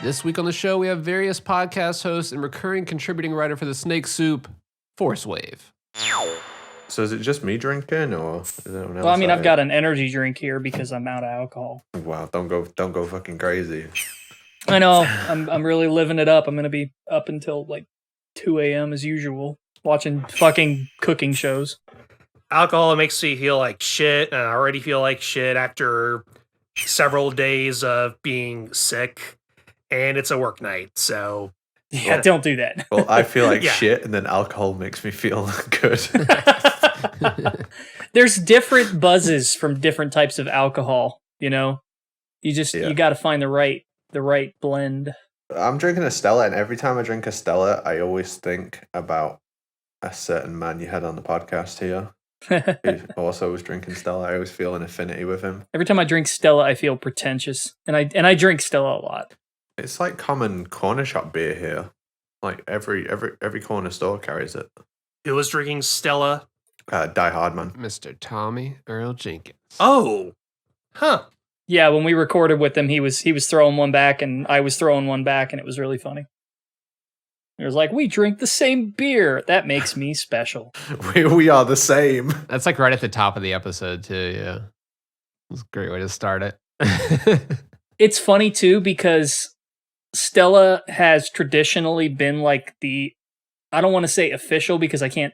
This week on the show, we have various podcast hosts and recurring contributing writer for the Snake Soup, ForceWave. So is it just me drinking, or is anyone else? Well, I mean, I've got an energy drink here because I'm out of alcohol. Wow, don't go fucking crazy. I know. I'm really living it up. I'm gonna be up until like 2 a.m. as usual, watching fucking cooking shows. Alcohol makes me feel like shit, and I already feel like shit after several days of being sick, and it's a work night, so... Yeah, don't do that. Well, I feel like Yeah. shit, and then alcohol makes me feel good. There's different buzzes from different types of alcohol, you know? You got to find the right blend. I'm drinking a Stella, and every time I drink a Stella, I always think about a certain man you had on the podcast here. Who also was drinking Stella. I always feel an affinity with him. Every time I drink Stella, I feel pretentious, and I drink Stella a lot. It's like common corner shop beer here. Like every corner store carries it. Who was drinking Stella? Die Hard Man. Mr. Tommy Earl Jenkins. Oh! Huh. Yeah, when we recorded with him, he was throwing one back, and I was throwing one back, and it was really funny. It was like, we drink the same beer. That makes me special. We are the same. That's like right at the top of the episode, too, yeah. It's a great way to start it. It's funny, too, because Stella has traditionally been like I don't want to say official because I can't,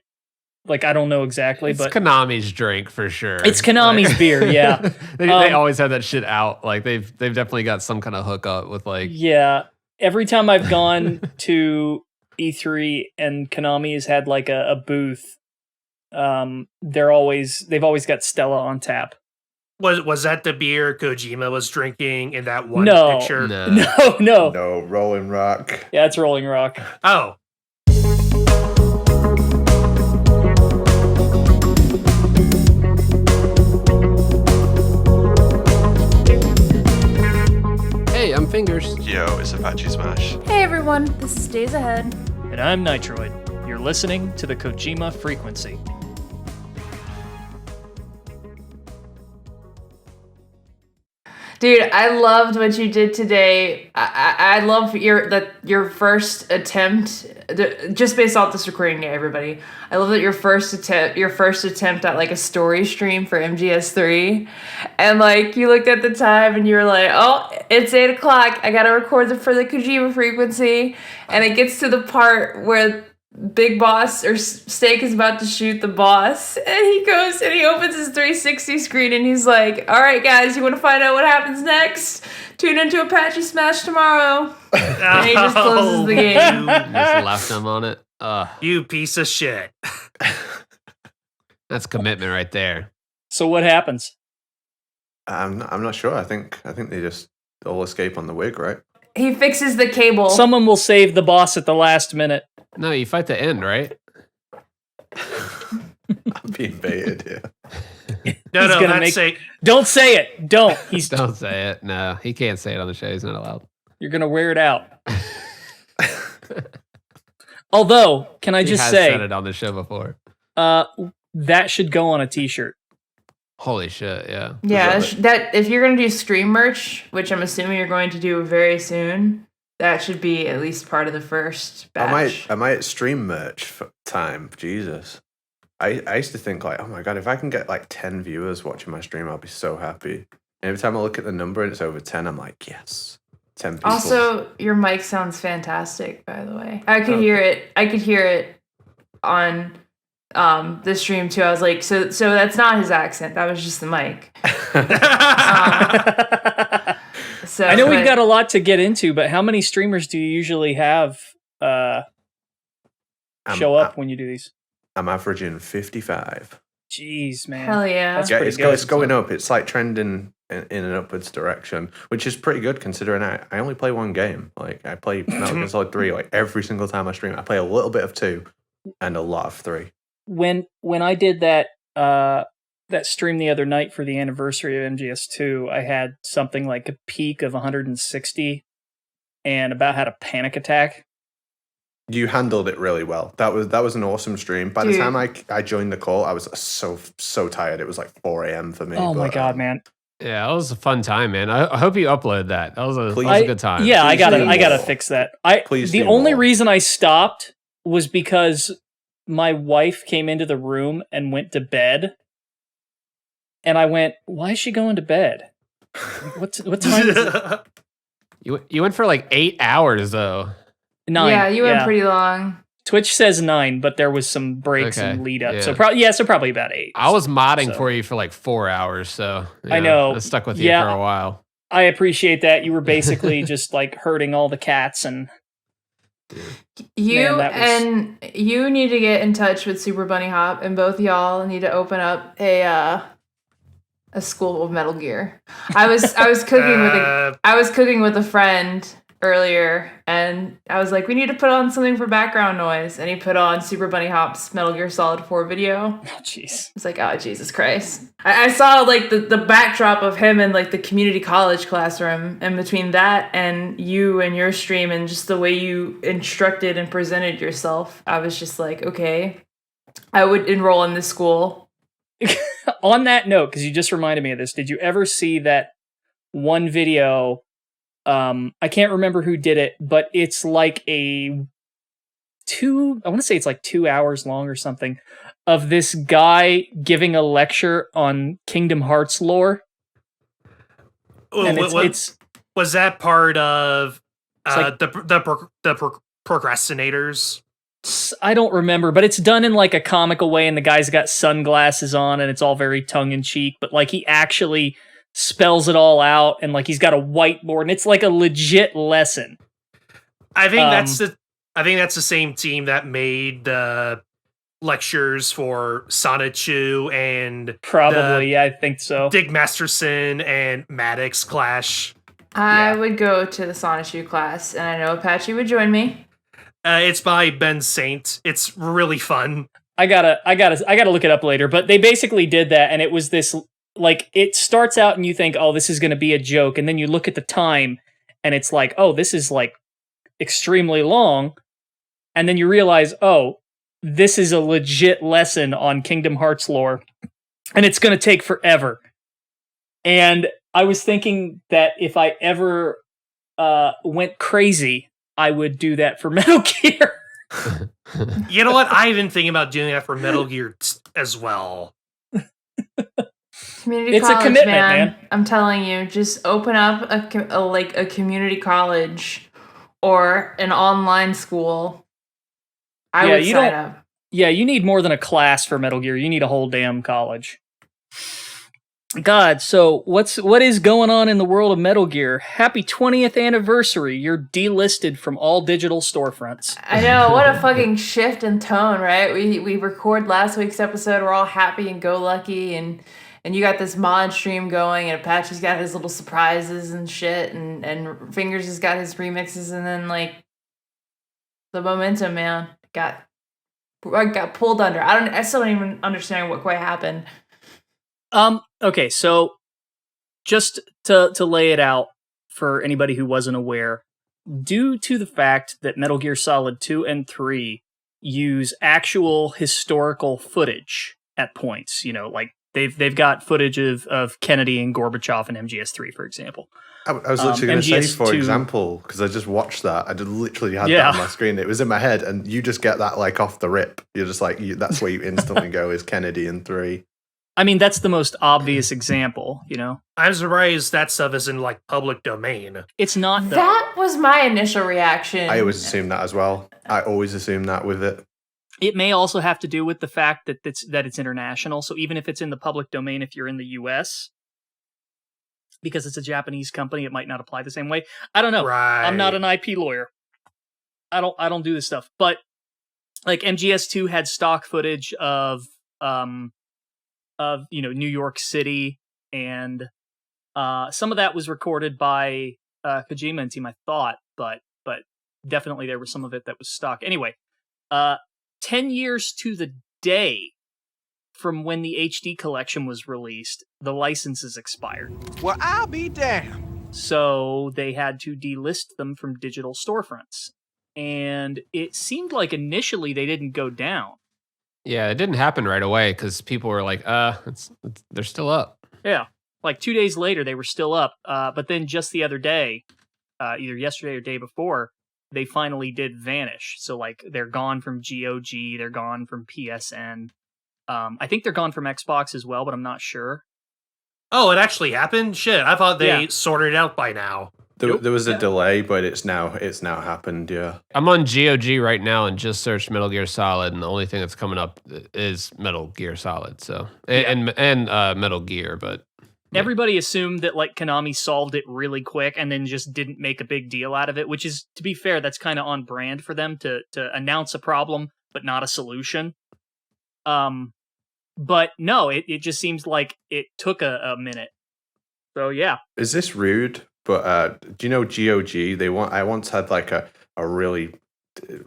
like, I don't know exactly, It's but Konami's drink for sure. it's Konami's beer, yeah. they always have that shit out. Like they've definitely got some kind of hookup with like. Yeah. Every time I've gone to E3 and Konami has had like a booth, they've always got Stella on tap. Was that the beer Kojima was drinking in that one No. picture? No. No, Rolling Rock. Yeah, it's Rolling Rock. Oh. Hey, I'm Fingers. Yo, it's Apache Smash. Hey everyone, this is Days Ahead. And I'm Nitroid. You're listening to the Kojima Frequency. Dude, I loved what you did today. I love your first attempt, just based off this recording, everybody. I love that your first attempt at like a story stream for MGS3, and like you looked at the time and you were like, oh, it's 8 o'clock. I gotta record for the Kojima Frequency, and it gets to the part where Big Boss or Steak is about to shoot the boss, and he goes and he opens his 360 screen and he's like, all right guys, you want to find out what happens next? Tune into Apache Smash tomorrow. And he just closes the game. Just left them on it. You piece of shit. That's commitment right there. So what happens? I'm not sure. I think they just all escape on the wig, right? He fixes the cable. Someone will save the boss at the last minute. No, you fight the end, right? I'm being baited here. No, He's gonna that's it. Don't say it. Don't. Don't say it. No, he can't say it on the show. He's not allowed. You're gonna wear it out. Although, can I He just has say, said it on the show before. that should go on a T-shirt. Holy shit! Yeah. Yeah, Love it. that if you're gonna do stream merch, which I'm assuming you're going to do very soon, that should be at least part of the first batch. I might stream merch for time. Jesus. I used to think like, oh my god, if I can get like 10 viewers watching my stream, I'll be so happy. And every time I look at the number and it's over 10, I'm like, yes, 10 people. Also, your mic sounds fantastic, by the way. I could hear it on the stream too. I was like, so that's not his accent. That was just the mic. So I know we've got a lot to get into, but how many streamers do you usually have show up when you do these? I'm averaging 55. Jeez, man. Hell yeah. That's Yeah, pretty it's, good. it's going up. It's like trending in an upwards direction, which is pretty good considering I only play one game. Like I play Metal Gear Solid 3 like every single time I stream. I play a little bit of 2 and a lot of 3. When I did that that stream the other night for the anniversary of MGS2, I had something like a peak of 160 and about had a panic attack. You handled it really well. That was an awesome stream. By the time I joined the call, I was so tired. It was like 4 a.m. for me. Oh my but, god, man. Yeah, that was a fun time, man. I hope you upload that. That was a good time. Yeah, I Please gotta do fix that. Please The do only more. reason I stopped was because my wife came into the room and went to bed, and I went, "Why is she going to bed? What time is it?" You went for like 8 hours though. 9. Yeah, you went pretty long. Twitch says 9, but there was some breaks Okay, and lead up. yeah. So probably about 8. I was modding So- for you for like 4 hours, so I know. I stuck with you Yeah. for a while. I appreciate that. You were basically just like herding all the cats and You Man, that was- and you need to get in touch with Super Bunny Hop, and both y'all need to open up a school of Metal Gear. I was cooking with a friend earlier, and I was like, we need to put on something for background noise, and he put on Super Bunny Hop's Metal Gear Solid 4 video. oh jeez. It's like, oh Jesus Christ! I saw like the backdrop of him in like the community college classroom, and between that and you and your stream and just the way you instructed and presented yourself, I was just like, okay, I would enroll in this school. On that note, because you just reminded me of this, did you ever see that one video? I can't remember who did it, but it's like I want to say it's like 2 hours long or something, of this guy giving a lecture on Kingdom Hearts lore. And was that part of like- the procrastinators? I don't remember, but it's done in like a comical way, and the guy's got sunglasses on, and it's all very tongue in cheek, but like he actually spells it all out, and like he's got a whiteboard, and it's like a legit lesson. I think that's the same team that made the lectures for Sonichu and Probably, yeah, I think so. Dick Masterson and Maddox Clash. I would go to the Sonichu class, and I know Apache would join me. It's by Ben Saint. It's really fun. I gotta look it up later, but they basically did that, and it was this, like, it starts out and you think, oh, this is gonna be a joke, and then you look at the time, and it's like, oh, this is like extremely long, and then you realize, oh, this is a legit lesson on Kingdom Hearts lore, and it's gonna take forever. And I was thinking that if I ever went crazy, I would do that for Metal Gear. You know what? I've been thinking about doing that for Metal Gear as well. Community It's a college, commitment, man. I'm telling you, just open up a community college or an online school. I would sign up. Yeah, you need more than a class for Metal Gear. You need a whole damn college. God, so what is going on in the world of Metal Gear? Happy 20th anniversary. You're delisted from all digital storefronts. I know, what a fucking shift in tone, right? We record last week's episode, we're all happy and go lucky, and you got this mod stream going, and Apache's got his little surprises and shit, and Fingers has got his remixes, and then like the momentum, man, got pulled under. I still don't even understand what quite happened. Okay, so just to lay it out for anybody who wasn't aware, due to the fact that Metal Gear Solid 2 and 3 use actual historical footage at points, you know, like they've got footage of Kennedy and Gorbachev in MGS3, for example. I was literally going to say, for MGS2 example, because I just watched that. I just literally had that on my screen. It was in my head, and you just get that like off the rip. You're just like, that's where you instantly go is Kennedy in 3. I mean, that's the most obvious example, you know? I'm surprised that stuff is in like public domain. It's not, though. That was my initial reaction. I always assume that as well. I always assume that with it. It may also have to do with the fact that it's international. So even if it's in the public domain, if you're in the US, because it's a Japanese company, it might not apply the same way. I don't know. Right. I'm not an IP lawyer. I don't do this stuff. But like MGS2 had stock footage of New York City, and some of that was recorded by Kojima and team, I thought, but definitely there was some of it that was stock. Anyway, 10 years to the day from when the HD collection was released, the licenses expired. Well, I'll be damned. So they had to delist them from digital storefronts. And it seemed like initially they didn't go down. Yeah, it didn't happen right away because people were like, they're still up. Yeah. Like 2 days later, they were still up. But then just the other day, either yesterday or day before, they finally did vanish. So like they're gone from GOG, they're gone from PSN. I think they're gone from Xbox as well, but I'm not sure. Oh, it actually happened? Shit, I thought they sorted it out by now. There was a delay, but it's now happened. Yeah, I'm on GOG right now and just searched Metal Gear Solid, and the only thing that's coming up is Metal Gear Solid. So and Metal Gear, but everybody assumed that like Konami solved it really quick and then just didn't make a big deal out of it. Which is, to be fair, that's kind of on brand for them to announce a problem but not a solution. But no, it just seems like it took a minute. So yeah, is this rude? But do you know GOG? I once had like a really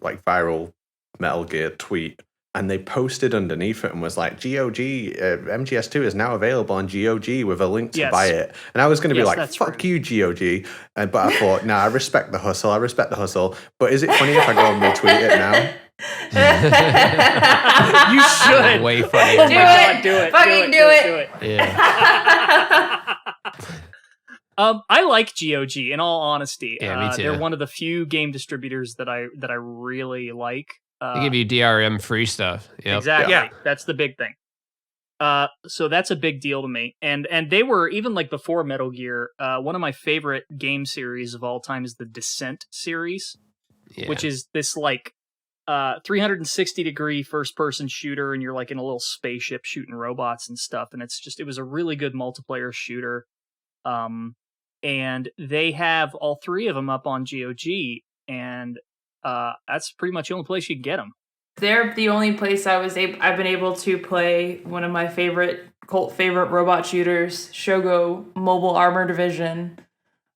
like viral Metal Gear tweet, and they posted underneath it and was like, GOG MGS2 is now available on GOG with a link to buy it. And I was going to be like, fuck you, GOG. But I thought, nah, I respect the hustle. But is it funny if I go and retweet it now? You should. Way funny. Do it. Fucking do it. Yeah. I like GOG in all honesty. Yeah, me too. They're one of the few game distributors that I really like. They give you DRM free stuff. Yep. Exactly. Yeah. That's the big thing. So that's a big deal to me. And they were, even like before Metal Gear, one of my favorite game series of all time is the Descent series, which is this like 360-degree first-person shooter, and you're like in a little spaceship shooting robots and stuff. And it was a really good multiplayer shooter. And they have all three of them up on GOG, and that's pretty much the only place you can get them. They're the only place I've been able to play one of my cult favorite robot shooters, Shogo Mobile Armor Division.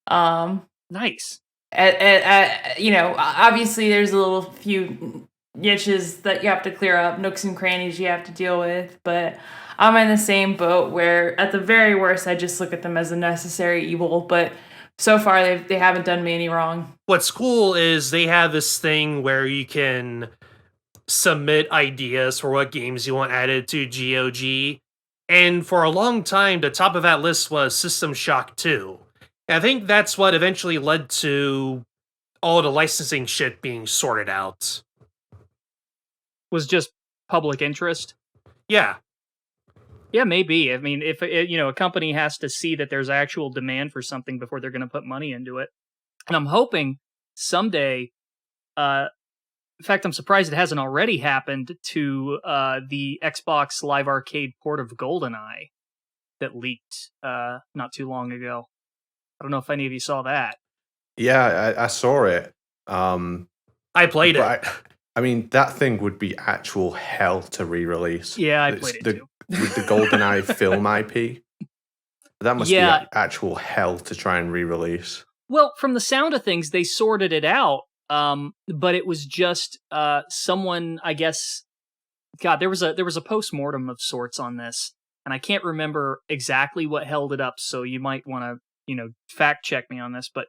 Nice. Obviously there's a few niches that you have to clear up, nooks and crannies you have to deal with, but I'm in the same boat where at the very worst I just look at them as a necessary evil, but so far they haven't done me any wrong. What's cool is they have this thing where you can submit ideas for what games you want added to GOG, and for a long time the top of that list was System Shock 2. And I think that's what eventually led to all the licensing shit being sorted out. Was just public interest? Yeah. Yeah, maybe. I mean, if a company has to see that there's actual demand for something before they're going to put money into it. And I'm hoping someday, in fact, I'm surprised it hasn't already happened, to the Xbox Live Arcade port of GoldenEye that leaked not too long ago. I don't know if any of you saw that. Yeah, I saw it. I played it. I mean, that thing would be actual hell to re-release. Yeah, I played it too. With the GoldenEye film IP. That must be actual hell to try and re-release. Well, from the sound of things, they sorted it out, but it was just someone, I guess. God, there was a post-mortem of sorts on this, and I can't remember exactly what held it up. So you might want to, fact check me on this, but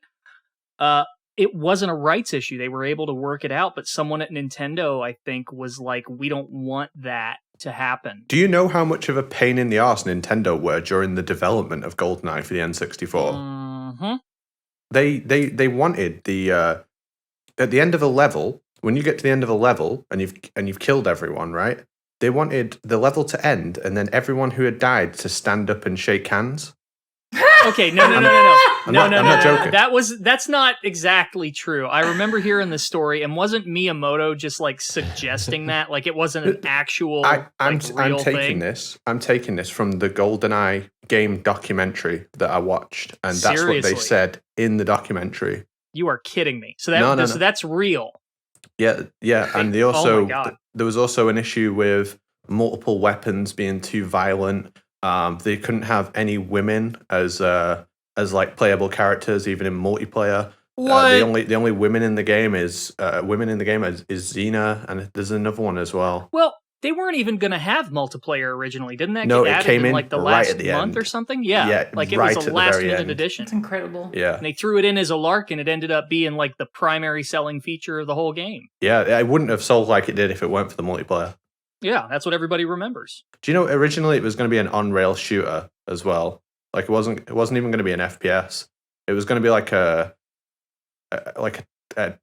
it wasn't a rights issue. They were able to work it out, but someone at Nintendo, I think, was like, "We don't want that to happen." Do you know how much of a pain in the arse Nintendo were during the development of GoldenEye for the N64? Mm-hmm. They wanted the at the end of a level, when you get to the end of a level and you've killed everyone, right? They wanted the level to end and then everyone who had died to stand up and shake hands. Okay, no. I'm not joking. That's not exactly true. I remember hearing this story, and wasn't Miyamoto just like suggesting that? Like it wasn't an actual I'm real taking thing? I'm taking this from the GoldenEye game documentary that I watched, and that's what they said in the documentary. You are kidding me. So so that's real. Yeah, and they Oh also my God. there was also an issue with multiple weapons being too violent. They couldn't have any women as like playable characters, even in multiplayer. What? The only women in the game is Xena, and there's another one as well. Well, they weren't even going to have multiplayer originally. Didn't that No, get it added came in in like the right last at the month end. or something? Yeah, Yeah, like it right was at a the last very minute end. addition. It's incredible. Yeah, And they threw it in as a lark, and it ended up being like the primary selling feature of the whole game. yeah. I wouldn't have sold like it did if it weren't for the multiplayer. Yeah, that's what everybody remembers. Do you know originally it was going to be an on-rail shooter as well? Like it wasn't even going to be an FPS. It was going to be like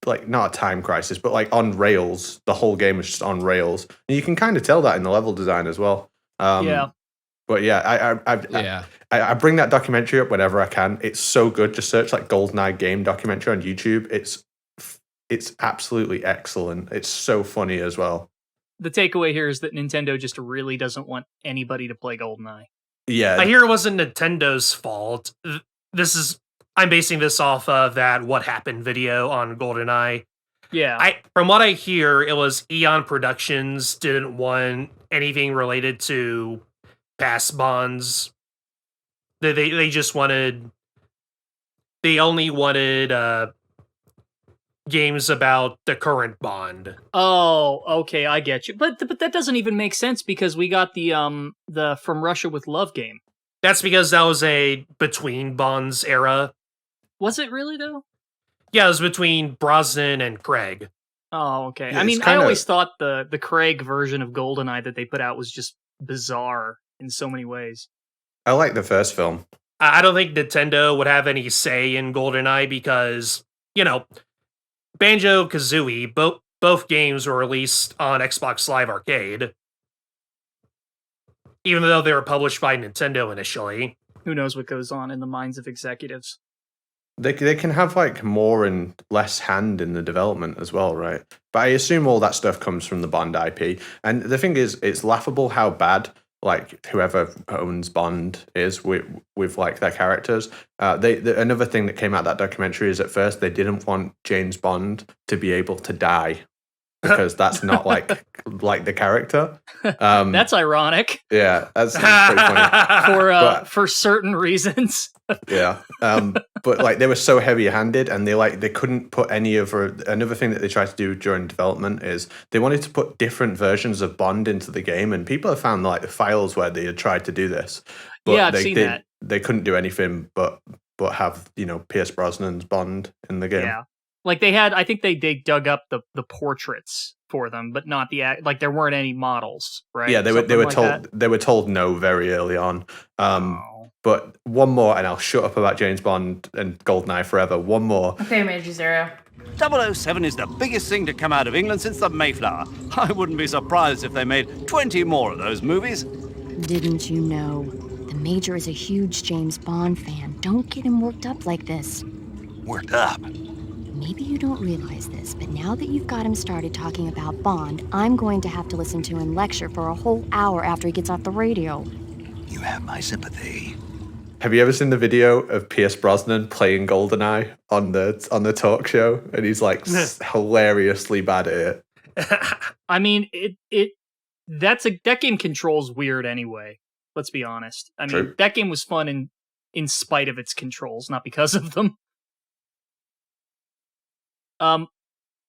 like not a time crisis, but like on rails. The whole game was just on rails, and you can kind of tell that in the level design as well. Yeah. But yeah, I bring that documentary up whenever I can. It's so good. Just search like Goldeneye game documentary on YouTube. It's absolutely excellent. It's so funny as well. The takeaway here is that Nintendo just really doesn't want anybody to play Goldeneye. Yeah, I hear it wasn't Nintendo's fault. I'm basing this off of that What Happened video on GoldenEye. Yeah. From what I hear, it was Eon Productions didn't want anything related to past bonds. They just wanted. They only wanted games about the current bond. Oh, okay, I get you. But that doesn't even make sense because we got the From Russia with Love game. That's because that was a between bonds era. Was it really though? Yeah, it was between Brosnan and Craig. Oh, okay. Yeah, I mean, it's I kinda- always thought the Craig version of GoldenEye that they put out was just bizarre in so many ways. I like the first film. I don't think Nintendo would have any say in GoldenEye because, Banjo-Kazooie, both games were released on Xbox Live Arcade. Even though they were published by Nintendo initially. Who knows what goes on in the minds of executives? They can have like more and less hand in the development as well, right? But I assume all that stuff comes from the Bond IP. And the thing is, it's laughable how bad like whoever owns Bond is with like their characters. Another thing that came out of that documentary is at first they didn't want James Bond to be able to die because that's not like the character. That's ironic. Yeah, that's pretty funny. For certain reasons. Yeah, but like they were so heavy-handed, and they couldn't put any of another thing that they tried to do during development is they wanted to put different versions of Bond into the game, and people have found like the files where they had tried to do this. But yeah, I've seen that. They couldn't do anything but have Pierce Brosnan's Bond in the game. Yeah, like they had. I think they dug up the portraits for them, but not like there weren't any models, right? Yeah, they were told no very early on. But one more, and I'll shut up about James Bond and GoldenEye forever. One more. Okay, Major Zero. 007 is the biggest thing to come out of England since the Mayflower. I wouldn't be surprised if they made 20 more of those movies. Didn't you know? The Major is a huge James Bond fan. Don't get him worked up like this. Worked up? Maybe you don't realize this, but now that you've got him started talking about Bond, I'm going to have to listen to him lecture for a whole hour after he gets off the radio. You have my sympathy. Have you ever seen the video of Pierce Brosnan playing GoldenEye on the talk show? And he's like hilariously bad at it. I mean, that game controls weird anyway. Let's be honest. I mean, True. That game was fun in spite of its controls, not because of them.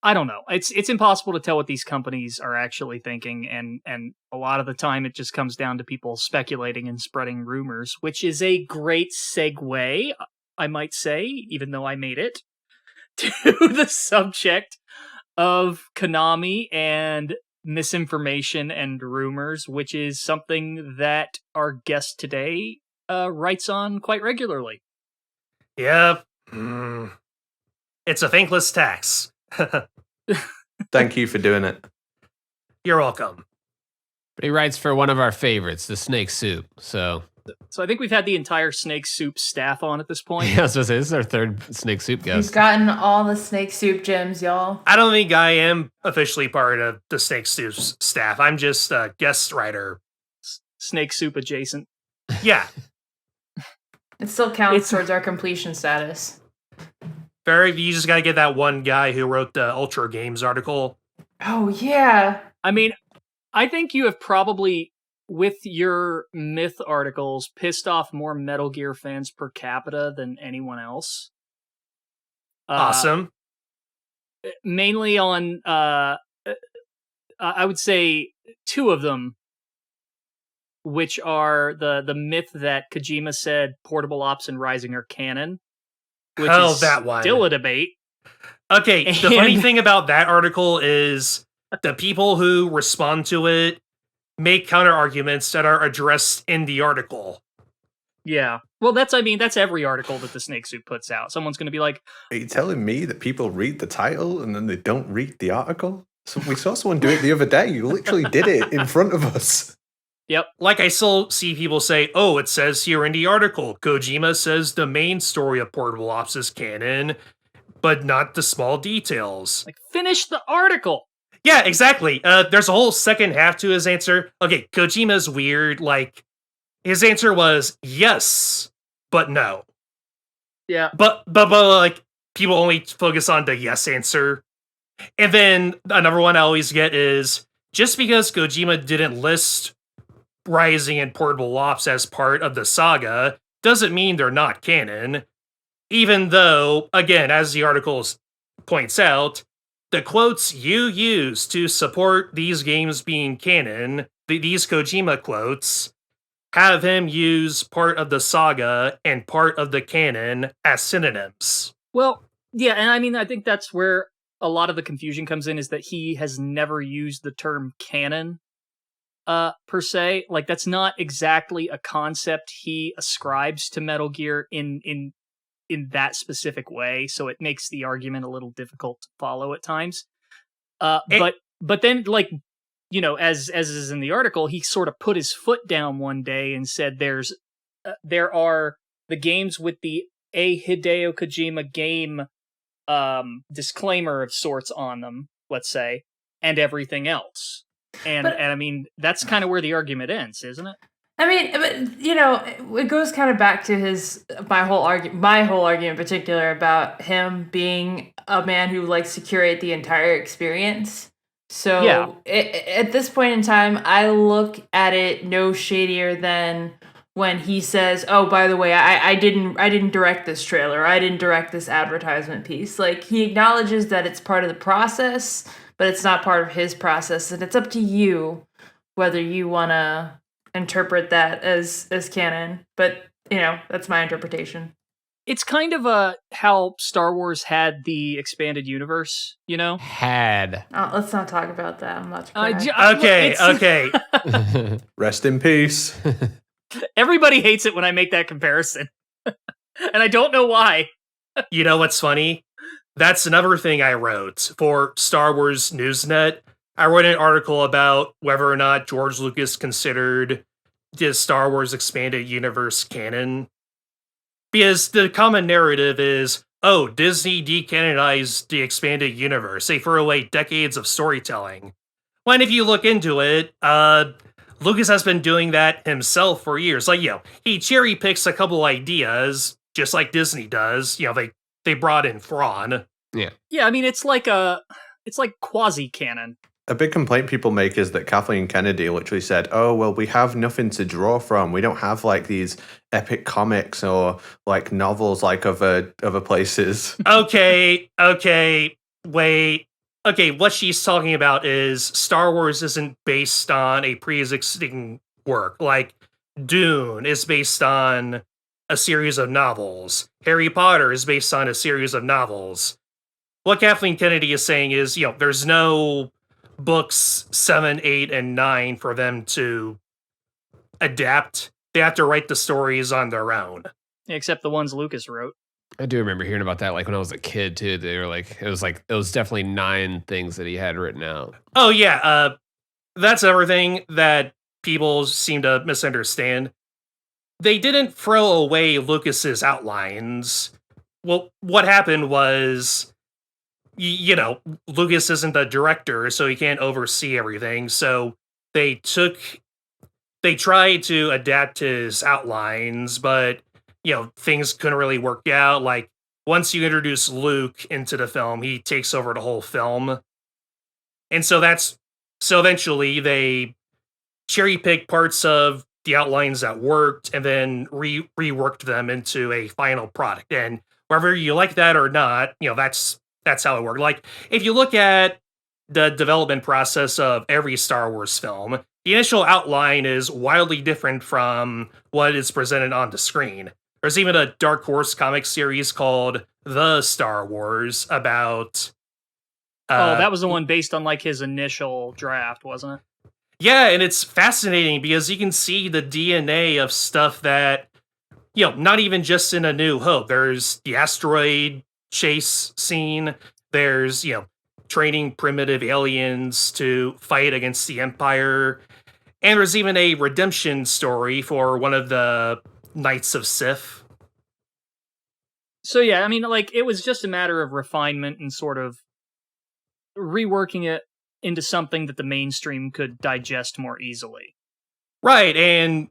I don't know. It's impossible to tell what these companies are actually thinking, and a lot of the time it just comes down to people speculating and spreading rumors, which is a great segue, I might say, even though I made it, to the subject of Konami and misinformation and rumors, which is something that our guest today writes on quite regularly. Yep. It's a thankless tax. Thank you for doing it. You're welcome. But he writes for one of our favorites, the Snake Soup. So I think we've had the entire Snake Soup staff on at this point. yeah, I was gonna say, this is our third Snake Soup He's guest. gotten all the Snake Soup gems, y'all. I don't think I am officially part of the Snake Soup staff. I'm just a guest writer. Snake Soup adjacent. Yeah. It still counts towards our completion status. You just gotta get that one guy who wrote the Ultra Games article. Oh, yeah. I mean, I think you have probably, with your Myth articles, pissed off more Metal Gear fans per capita than anyone else. Awesome. Mainly on, I would say, two of them, which are the myth that Kojima said Portable Ops and Rising are canon. Which is that one. Still a debate. Okay, the funny thing about that article is the people who respond to it make counter arguments that are addressed in the article. Yeah. Well, that's every article that the Snake Suit puts out. Someone's going to be like, Are you telling me that people read the title and then they don't read the article? So we saw someone do it the other day. You literally did it in front of us. yep. Like, I still see people say, oh, it says here in the article, Kojima says the main story of Portable Ops is canon, but not the small details. Like, finish the article. Yeah, exactly. There's a whole second half to his answer. Okay, Kojima's weird. Like, his answer was yes, but no. Yeah. But like, people only focus on the yes answer. And then another one I always get is, just because Kojima didn't list Rising and Portable Ops as part of the saga doesn't mean they're not canon. Even though, again, as the article points out, the quotes you use to support these games being canon, these Kojima quotes, have him use part of the saga and part of the canon as synonyms. Well, yeah, and I mean, I think that's where a lot of the confusion comes in, is that he has never used the term canon, per se. Like, that's not exactly a concept he ascribes to Metal Gear in that specific way, so it makes the argument a little difficult to follow at times. But then, like, you know, as is in the article, he sort of put his foot down one day and said there are the games with the a Hideo Kojima game disclaimer of sorts on them, let's say, and everything else. And I mean, that's kind of where the argument ends, isn't it? I mean, but, you know, it goes kind of back to my whole argument in particular about him being a man who likes to curate the entire experience. So Yeah. At this point in time, I look at it no shadier than when he says, "Oh, by the way, I didn't direct this trailer. I didn't direct this advertisement piece." Like, he acknowledges that it's part of the process, but it's not part of his process, and it's up to you whether you want to interpret that as canon. But, you know, that's my interpretation. It's kind of how Star Wars had the expanded universe, you know? Had. Let's not talk about that. I'm not Okay. Rest in peace. Everybody hates it when I make that comparison. And I don't know why. You know what's funny? That's another thing I wrote for Star Wars Newsnet. I wrote an article about whether or not George Lucas considered the Star Wars expanded universe canon. Because the common narrative is, oh, Disney decanonized the expanded universe. They threw away decades of storytelling. When if you look into it, Lucas has been doing that himself for years. Like, you know, he cherry picks a couple ideas, just like Disney does. You know, they brought in Thrawn. Yeah. Yeah, I mean, it's like quasi-canon. A big complaint people make is that Kathleen Kennedy literally said, oh, well, we have nothing to draw from. We don't have, like, these epic comics or, like, novels like other places. Okay, wait. Okay, what she's talking about is Star Wars isn't based on a pre-existing work. Like, Dune is based on a series of novels. Harry Potter is based on a series of novels. What Kathleen Kennedy is saying is, you know, there's no books 7, 8, and 9 for them to adapt. They have to write the stories on their own. Except the ones Lucas wrote. I do remember hearing about that, like when I was a kid too. They were like, it was definitely 9 things that he had written out. Oh yeah, that's everything that people seem to misunderstand. They didn't throw away Lucas's outlines. Well, what happened was, you know, Lucas isn't the director, so he can't oversee everything. So they tried to adapt his outlines, but, you know, things couldn't really work out. Like, once you introduce Luke into the film, he takes over the whole film. And so eventually they cherry-picked parts of the outlines that worked and then reworked them into a final product. And whether you like that or not, you know, that's how it worked. Like, if you look at the development process of every Star Wars film, the initial outline is wildly different from what is presented on the screen. There's even a Dark Horse comic series called The Star Wars about... that was the one based on, like, his initial draft, wasn't it? Yeah, and it's fascinating because you can see the DNA of stuff that not even just in A New Hope. There's the asteroid chase scene. There's, training primitive aliens to fight against the Empire. And there's even a redemption story for one of the Knights of Sith. So yeah, I mean, like, it was just a matter of refinement and sort of reworking it into something that the mainstream could digest more easily. Right, and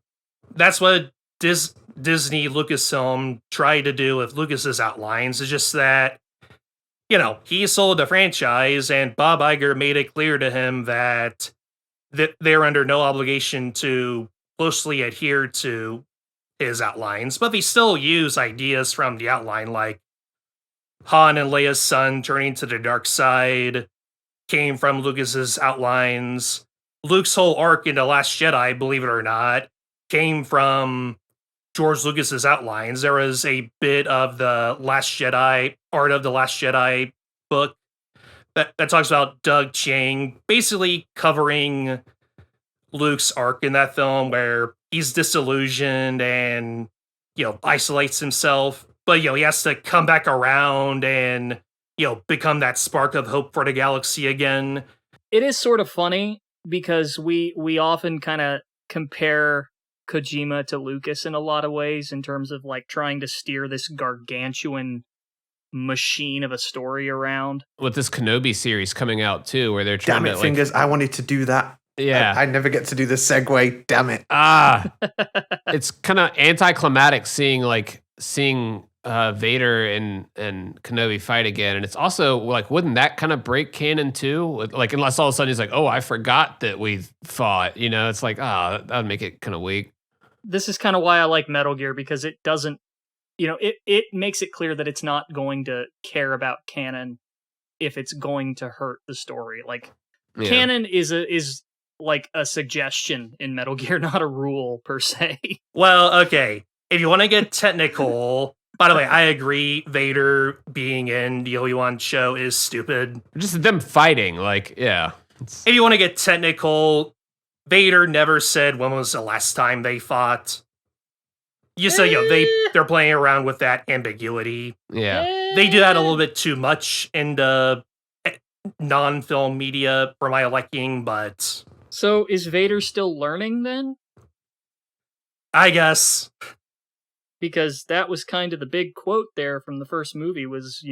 that's what Disney Lucasfilm tried to do with Lucas's outlines. It's just that, he sold the franchise, and Bob Iger made it clear to him that they're under no obligation to closely adhere to his outlines, but they still use ideas from the outline, like Han and Leia's son turning to the dark side came from Lucas's outlines. Luke's whole arc in The Last Jedi, believe it or not, came from George Lucas's outlines. There was a bit of the Last Jedi, Art of the Last Jedi book that talks about Doug Chiang basically covering Luke's arc in that film, where he's disillusioned and, isolates himself, but, he has to come back around and, become that spark of hope for the galaxy again. It is sort of funny because we often kind of compare Kojima to Lucas in a lot of ways in terms of like trying to steer this gargantuan machine of a story around. With this Kenobi series coming out too, where they're trying Damn it, to Fingers, I wanted to do that. Yeah. I never get to do the segue, damn it. It's kind of anticlimactic seeing Vader and Kenobi fight again, and it's also like, wouldn't that kind of break canon too? Like, unless all of a sudden he's like, oh, I forgot that we fought. It's like, that would make it kind of weak. This is kind of why I like Metal Gear, because it doesn't, it makes it clear that it's not going to care about canon if it's going to hurt the story. Like, canon is like a suggestion in Metal Gear, not a rule per se. Well, okay, if you want to get technical. By the way, I agree, Vader being in the Obi-Wan show is stupid. Just them fighting, If you want to get technical, Vader never said when was the last time they fought. You say, they're playing around with that ambiguity. Yeah. They do that a little bit too much in the non-film media for my liking, but... So, is Vader still learning, then? I guess. Because that was kind of the big quote there from the first movie was,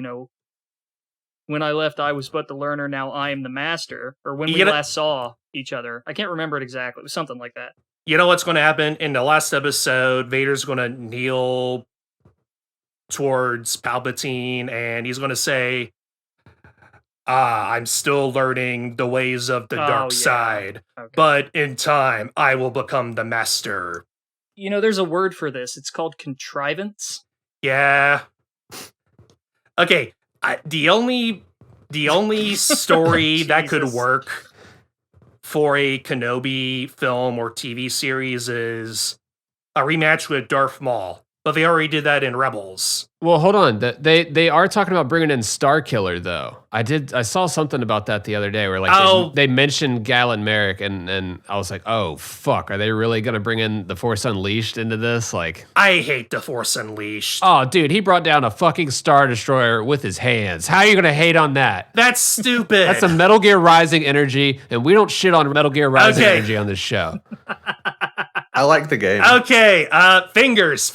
when I left, I was but the learner, now I am the master. Or when we last saw each other. I can't remember it exactly. It was something like that. You know what's going to happen? In the last episode, Vader's going to kneel towards Palpatine, and he's going to say, I'm still learning the ways of the dark side, but in time, I will become the master. There's a word for this. It's called contrivance. Yeah. Okay. The only story that could work for a Kenobi film or TV series is a rematch with Darth Maul. But they already did that in Rebels. Well, hold on. They are talking about bringing in Starkiller, though. I saw something about that the other day where they mentioned Galen Merrick, and I was like, oh fuck, are they really gonna bring in the Force Unleashed into this? Like, I hate the Force Unleashed. Oh, dude, he brought down a fucking Star Destroyer with his hands. How are you gonna hate on that? That's stupid. That's some Metal Gear Rising energy, and we don't shit on Metal Gear Rising energy on this show. I like the game. Okay, fingers.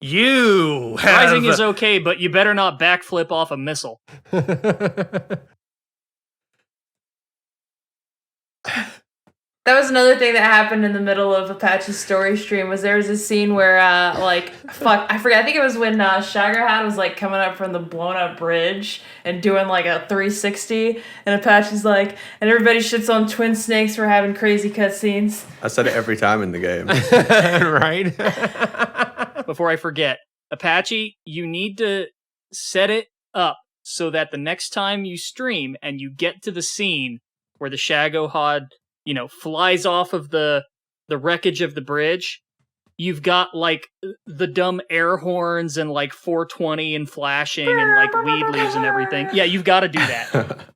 You have... Rising is okay, but you better not backflip off a missile. That was another thing that happened in the middle of Apache's story stream. Was there was a scene where I forget. I think it was when Shagarhat was like coming up from the blown up bridge and doing like a 360, and Apache's like, and everybody shits on Twin Snakes for having crazy cutscenes. I said it every time in the game. Right? Before I forget, Apache, you need to set it up so that the next time you stream and you get to the scene where the Shagohod, flies off of the wreckage of the bridge, you've got like the dumb air horns and like 420 and flashing and like weed leaves and everything. Yeah, you've got to do that.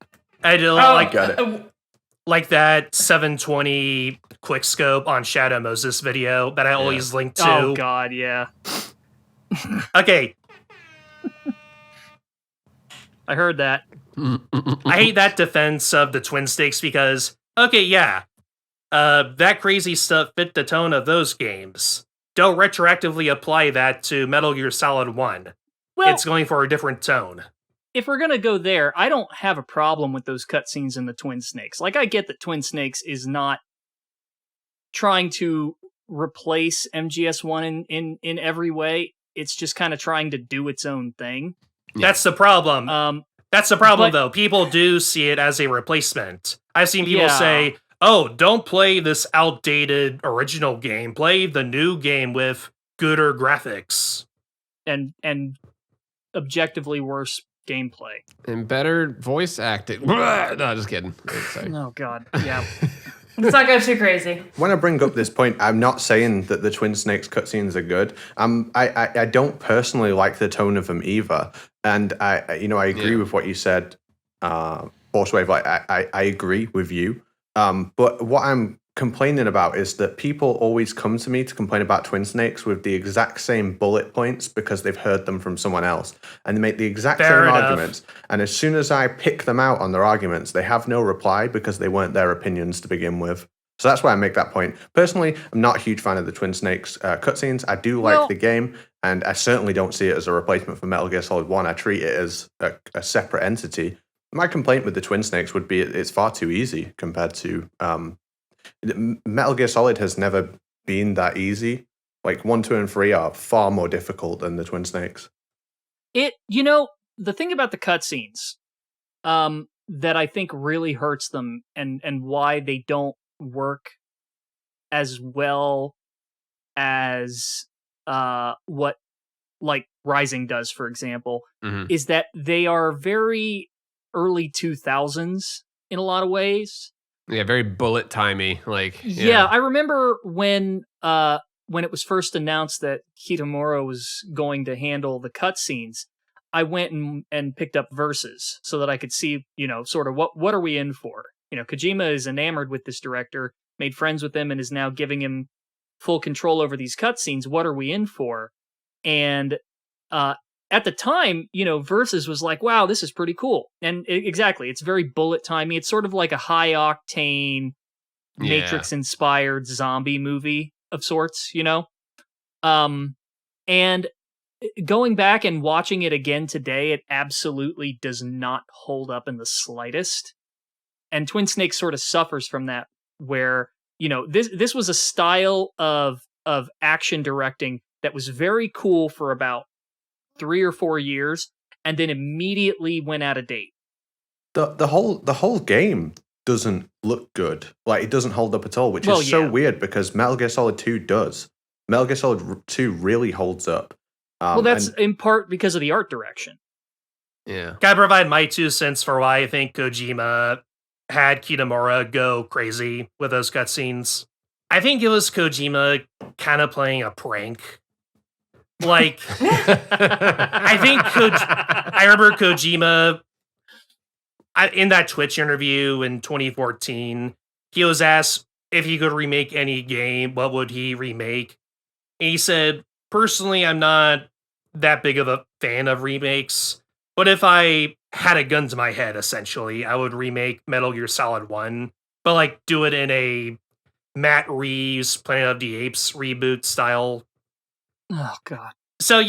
I do got it. Like that 720 quickscope on Shadow Moses video that I always link to. Oh God, yeah. Okay. I heard that. I hate that defense of the twin stakes because, okay, yeah, that crazy stuff fit the tone of those games. Don't retroactively apply that to Metal Gear Solid 1. Well, It's going for a different tone. If we're gonna go there, I don't have a problem with those cutscenes in the Twin Snakes. Like, I get that Twin Snakes is not trying to replace MGS1 in every way. It's just kind of trying to do its own thing. Yeah. That's the problem. That's the problem, though. People do see it as a replacement. I've seen people say, oh, don't play this outdated original game. Play the new game with gooder graphics. And objectively worse gameplay. And better voice acting. No, just kidding. Oh, God. Yeah. Let's not go too crazy. When I bring up this point, I'm not saying that the Twin Snakes cutscenes are good. I don't personally like the tone of them either. And I agree with what you said, ForceWave. Like I agree with you. But what I'm complaining about is that people always come to me to complain about Twin Snakes with the exact same bullet points because they've heard them from someone else, and they make the exact same arguments. And as soon as I pick them out on their arguments, they have no reply because they weren't their opinions to begin with. So that's why I make that point. Personally, I'm not a huge fan of the Twin Snakes cutscenes. I do like the game, and I certainly don't see it as a replacement for Metal Gear Solid 1. I treat it as a separate entity. My complaint with the Twin Snakes would be it's far too easy compared to Metal Gear Solid has never been that easy. Like 1, 2, and 3 are far more difficult than the Twin Snakes. The thing about the cutscenes that I think really hurts them and why they don't work as well as what like Rising does, for example, is that they are very early 2000s in a lot of ways. Yeah, very bullet timey. Like, yeah, I remember when it was first announced that Kitamura was going to handle the cutscenes, I went and picked up Versus so that I could see, sort of what are we in for? Kojima is enamored with this director, made friends with him, and is now giving him full control over these cutscenes. What are we in for? And at the time, Versus was like, wow, this is pretty cool. And exactly, it's very bullet timey. It's sort of like a high octane, Matrix-inspired zombie movie of sorts, And going back and watching it again today, it absolutely does not hold up in the slightest. And Twin Snakes sort of suffers from that, where, this was a style of action directing that was very cool for about 3 or 4 years, and then immediately went out of date. The whole game doesn't look good. Like, it doesn't hold up at all, which is so weird because Metal Gear Solid 2 does. Metal Gear Solid 2 really holds up. That's in part because of the art direction. Yeah. Gotta provide my 2 cents for why I think Kojima had Kitamura go crazy with those cutscenes. I think it was Kojima kind of playing a prank. Like, I remember Kojima in that Twitch interview in 2014, he was asked if he could remake any game, what would he remake? And he said, personally, I'm not that big of a fan of remakes, but if I had a gun to my head, essentially, I would remake Metal Gear Solid 1, but like do it in a Matt Reeves Planet of the Apes reboot style. Oh, God. So,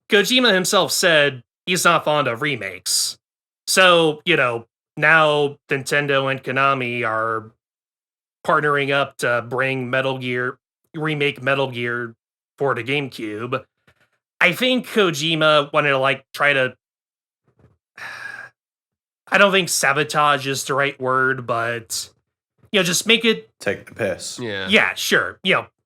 Kojima himself said he's not fond of remakes. So, now Nintendo and Konami are partnering up to remake Metal Gear for the GameCube. I think Kojima wanted to try to, I don't think sabotage is the right word, but just make it take the piss. Yeah, sure.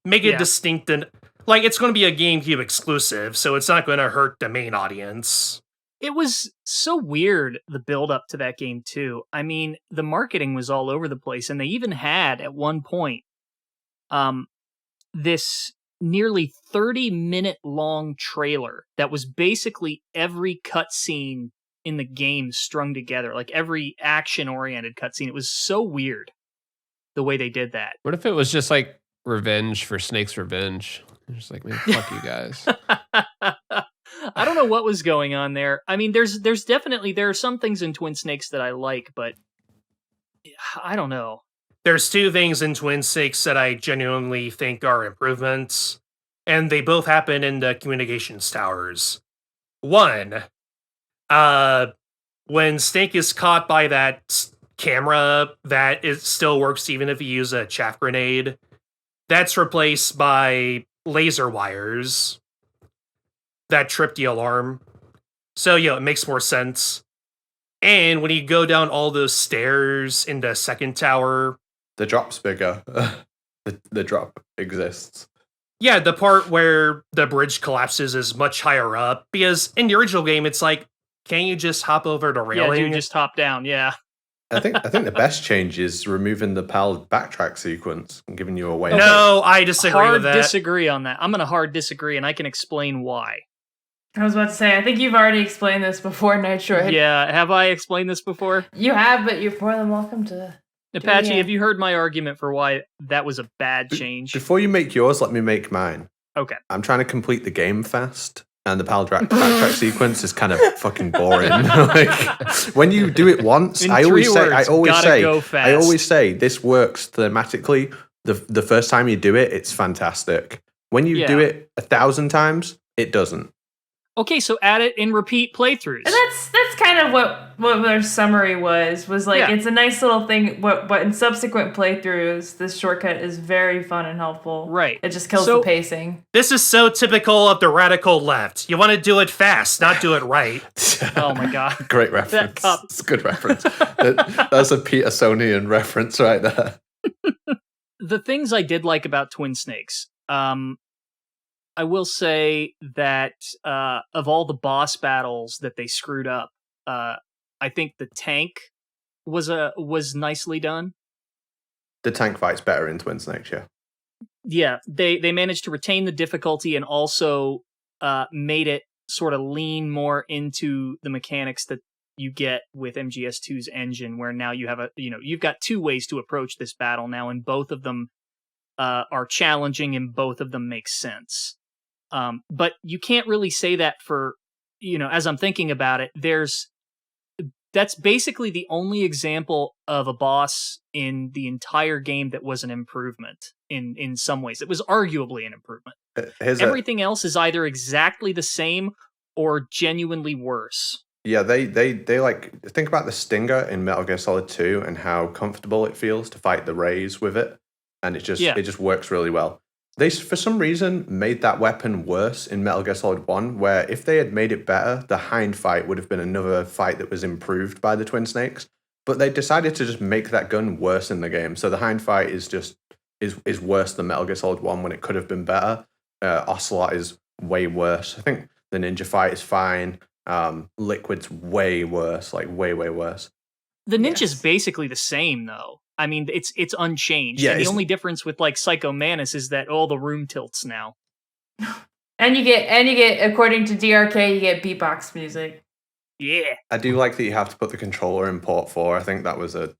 Make it distinct and it's going to be a GameCube exclusive, so it's not going to hurt the main audience. It was so weird, the build up to that game too. I mean, the marketing was all over the place, and they even had at one point this nearly 30-minute long trailer that was basically every cutscene in the game strung together, like every action-oriented cutscene. It was so weird the way they did that. What if it was just like revenge for Snake's revenge? Just like, man, fuck you guys. I don't know what was going on there. I mean, there's definitely, there are some things in Twin Snakes that I like, but I don't know. There's two things in Twin Snakes that I genuinely think are improvements, and they both happen in the communications towers. One, when Snake is caught by that camera that it still works even if you use a chaff grenade, that's replaced by laser wires that trip the alarm. So, it makes more sense. And when you go down all those stairs in the second tower... The drop's bigger. the drop exists. Yeah, the part where the bridge collapses is much higher up, because in the original game, it's like, can't you just hop over the railing? Yeah, you just hop down, yeah. I think the best change is removing the PAL backtrack sequence and giving you a way. No, I disagree with that. Hard disagree on that. I'm going to hard disagree, and I can explain why. I was about to say, I think you've already explained this before, Nitroid. Yeah, have I explained this before? You have, but you're more than welcome to. Apache, have you heard my argument for why that was a bad change? Before you make yours, let me make mine. Okay. I'm trying to complete the game fast, and the PAL backtrack sequence is kind of fucking boring. Like, when you do it once, I always say this works thematically. The first time you do it, it's fantastic. When you do it 1,000 times, it doesn't. Okay, so add it in repeat playthroughs. And that's kind of what their summary was like, it's a nice little thing, but in subsequent playthroughs, this shortcut is very fun and helpful. Right. It just kills the pacing. This is so typical of the radical left. You want to do it fast, not do it right. Oh my god. Great reference. It's a good reference. That's a Petersonian reference right there. The things I did like about Twin Snakes, I will say that of all the boss battles that they screwed up, I think the tank was nicely done. The tank fight's better in Twin Snakes, yeah. Yeah, they managed to retain the difficulty and also made it sort of lean more into the mechanics that you get with MGS2's engine, where now you have you've got two ways to approach this battle now, and both of them are challenging and both of them make sense. But you can't really say that for, as I'm thinking about it, that's basically the only example of a boss in the entire game that was an improvement in some ways. It was arguably an improvement. Everything else is either exactly the same or genuinely worse. Yeah, they like, think about the Stinger in Metal Gear Solid 2 and how comfortable it feels to fight the Rays with it. And it just works really well. They, for some reason, made that weapon worse in Metal Gear Solid 1, where if they had made it better, the Hind fight would have been another fight that was improved by the Twin Snakes. But they decided to just make that gun worse in the game. So the Hind fight is worse than Metal Gear Solid 1 when it could have been better. Ocelot is way worse. I think the Ninja fight is fine. Liquid's way worse, like way, way worse. The Ninja's basically the same, though. I mean, it's unchanged. Yeah, and the only difference with like Psycho Manus is that all the room tilts now. And you get according to DRK, you get beatbox music. Yeah. I do like that you have to put the controller in port 4. I think that was a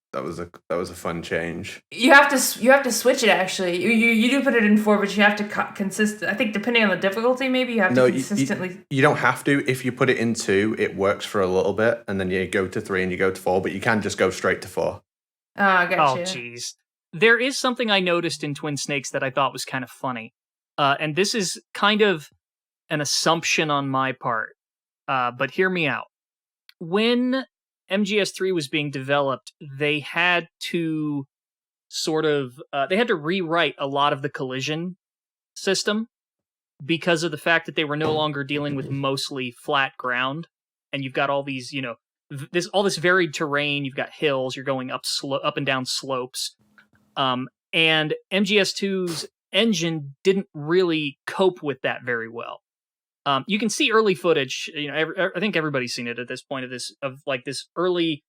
fun change. You have to switch it actually. You do put it in 4, but you have to consistent. I think depending on the difficulty, maybe you have to consistently. You don't have to. If you put it in 2, it works for a little bit, and then you go to 3 and you go to 4, but you can just go straight to 4. Oh, I gotcha. Oh, jeez. There is something I noticed in Twin Snakes that I thought was kind of funny. And this is kind of an assumption on my part. But hear me out. When MGS3 was being developed, they had to rewrite a lot of the collision system because of the fact that they were no longer dealing with mostly flat ground. And you've got all these, all this varied terrain. You've got hills. You're going up and down slopes. And MGS2's engine didn't really cope with that very well. You can see early footage. I think everybody's seen it at this point of this early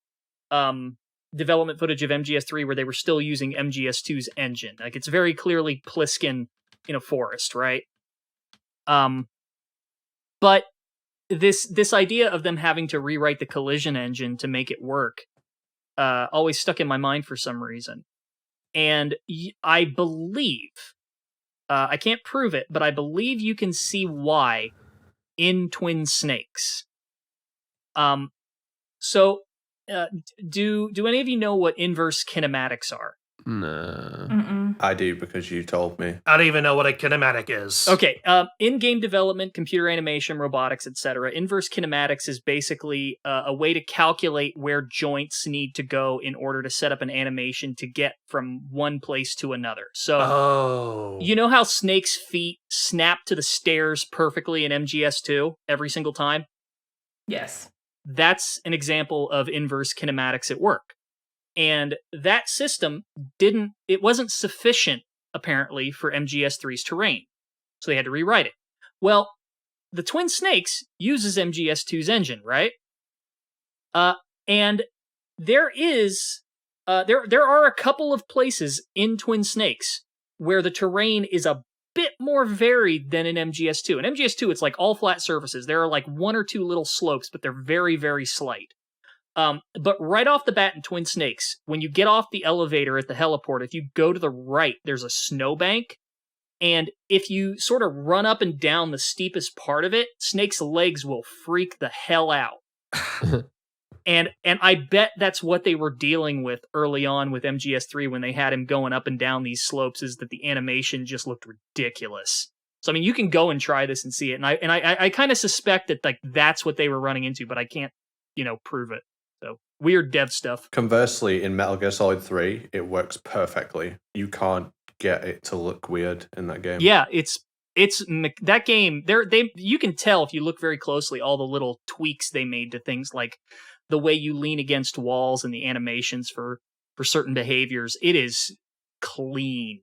development footage of MGS3 where they were still using MGS2's engine. Like it's very clearly Pliskin in a forest, right? But this idea of them having to rewrite the collision engine to make it work always stuck in my mind for some reason. And I believe, I can't prove it, but I believe you can see why in Twin Snakes. So, do any of you know what inverse kinematics are? No. Mm-mm. I do, because you told me. I don't even know what a kinematic is. Okay, in game development, computer animation, robotics, etc., inverse kinematics is basically a way to calculate where joints need to go in order to set up an animation to get from one place to another. So, you know how Snake's feet snap to the stairs perfectly in MGS2 every single time? Yes. That's an example of inverse kinematics at work. And that system wasn't sufficient, apparently, for MGS3's terrain. So they had to rewrite it. Well, the Twin Snakes uses MGS2's engine, right? And there are a couple of places in Twin Snakes where the terrain is a bit more varied than in MGS2. In MGS2, it's like all flat surfaces. There are like one or two little slopes, but they're very, very slight. But right off the bat in Twin Snakes, when you get off the elevator at the heliport, if you go to the right, there's a snowbank. And if you sort of run up and down the steepest part of it, Snake's legs will freak the hell out. And I bet that's what they were dealing with early on with MGS3 when they had him going up and down these slopes, is that the animation just looked ridiculous. So, I mean, you can go and try this and see it. And I kind of suspect that like that's what they were running into, but I can't, prove it. So, weird dev stuff. Conversely, in Metal Gear Solid 3, it works perfectly. You can't get it to look weird in that game. Yeah, it's that game. You can tell if you look very closely all the little tweaks they made to things like the way you lean against walls and the animations for certain behaviors. It is clean.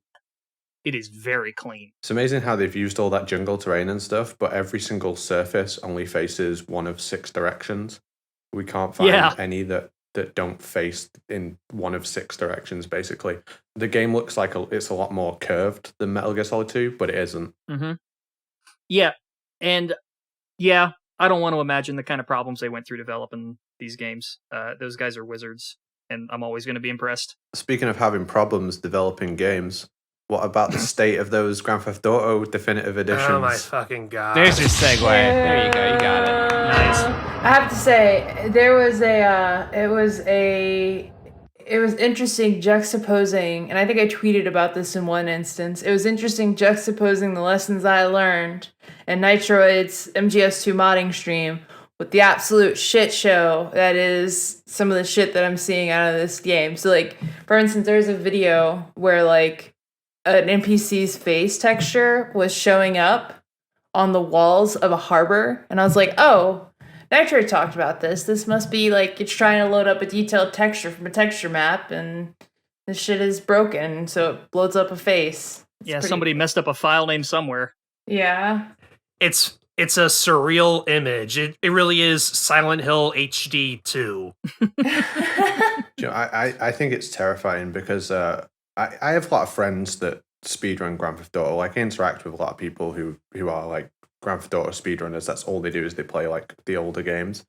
It is very clean. It's amazing how they've used all that jungle terrain and stuff, but every single surface only faces one of 6 directions. We can't find any that don't face in one of 6 directions, basically. The game looks like it's a lot more curved than Metal Gear Solid 2, but it isn't. Mm-hmm. Yeah, and I don't want to imagine the kind of problems they went through developing these games. Those guys are wizards, and I'm always going to be impressed. Speaking of having problems developing games, what about the state of those Grand Theft Auto Definitive Editions? Oh my fucking god. There's your segue. There you go. You got it. Nice. I have to say, there was it was interesting juxtaposing, and I think I tweeted about this in one instance. It was interesting juxtaposing the lessons I learned in Nitroid's MGS2 modding stream with the absolute shit show that is some of the shit that I'm seeing out of this game. So, like, for instance, there's a video where, like, an NPC's face texture was showing up on the walls of a harbor, and I was like, oh, Nitro talked about this. This must be like it's trying to load up a detailed texture from a texture map, and this shit is broken, so it loads up a face. Somebody messed up a file name somewhere. Yeah. It's a surreal image. It really is Silent Hill HD 2. I think it's terrifying because I have a lot of friends that speedrun Grand Theft Auto. Like, I interact with a lot of people who are like Grand Theft Auto speedrunners. That's all they do, is they play like the older games.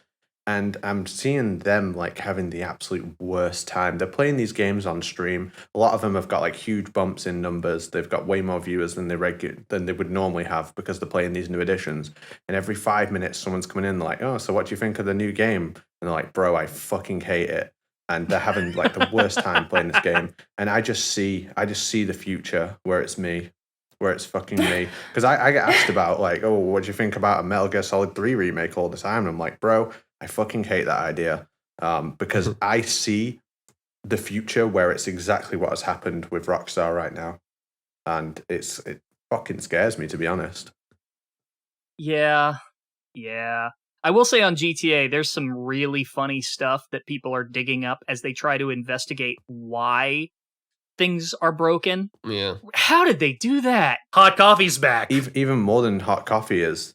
And I'm seeing them like having the absolute worst time. They're playing these games on stream. A lot of them have got like huge bumps in numbers. They've got way more viewers than they would normally have because they're playing these new editions. And every 5 minutes, someone's coming in, they're like, "Oh, so what do you think of the new game?" And they're like, "Bro, I fucking hate it." And they're having like the worst time playing this game. And I just see the future where it's me. Where it's fucking me. Because I get asked about like, "Oh, what do you think about a Metal Gear Solid 3 remake all the time?" And I'm like, bro, I fucking hate that idea. Because I see the future where it's exactly what has happened with Rockstar right now. And it fucking scares me, to be honest. Yeah. I will say on GTA, there's some really funny stuff that people are digging up as they try to investigate why things are broken. Yeah. How did they do that? Hot coffee's back. Even more than hot coffee is.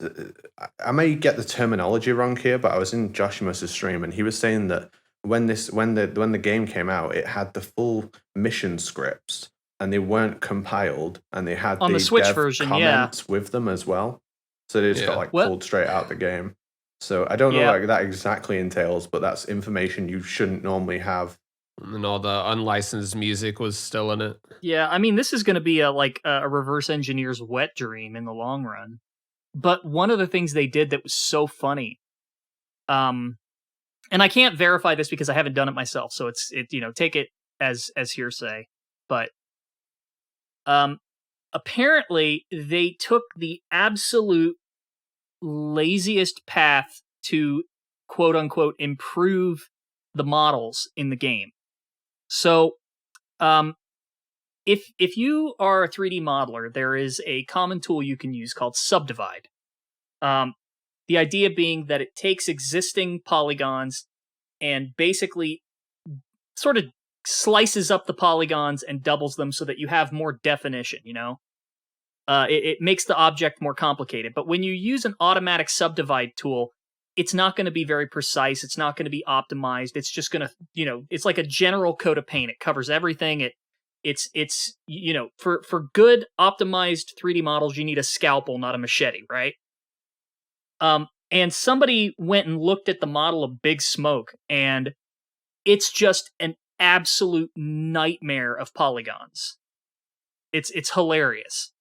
I may get the terminology wrong here, but I was in Joshimus' stream and he was saying that when the game came out, it had the full mission scripts and they weren't compiled, and they had on the Switch dev version, comments with them as well. So they just got like pulled straight out the game. So I don't know what that exactly entails, but that's information you shouldn't normally have. And all the unlicensed music was still in it. Yeah, I mean, this is going to be a reverse engineer's wet dream in the long run. But one of the things they did that was so funny, and I can't verify this because I haven't done it myself, so take it as hearsay. But apparently they took the absolute laziest path to quote unquote improve the models in the game. So, if you are a 3D modeler, there is a common tool you can use called Subdivide. The idea being that it takes existing polygons and basically sort of slices up the polygons and doubles them so that you have more definition, it makes the object more complicated. But when you use an automatic subdivide tool, it's not going to be very precise. It's not going to be optimized. It's just going to, it's like a general coat of paint. It covers everything. It's for good optimized 3D models, you need a scalpel, not a machete, right? And somebody went and looked at the model of Big Smoke, and it's just an absolute nightmare of polygons. It's hilarious.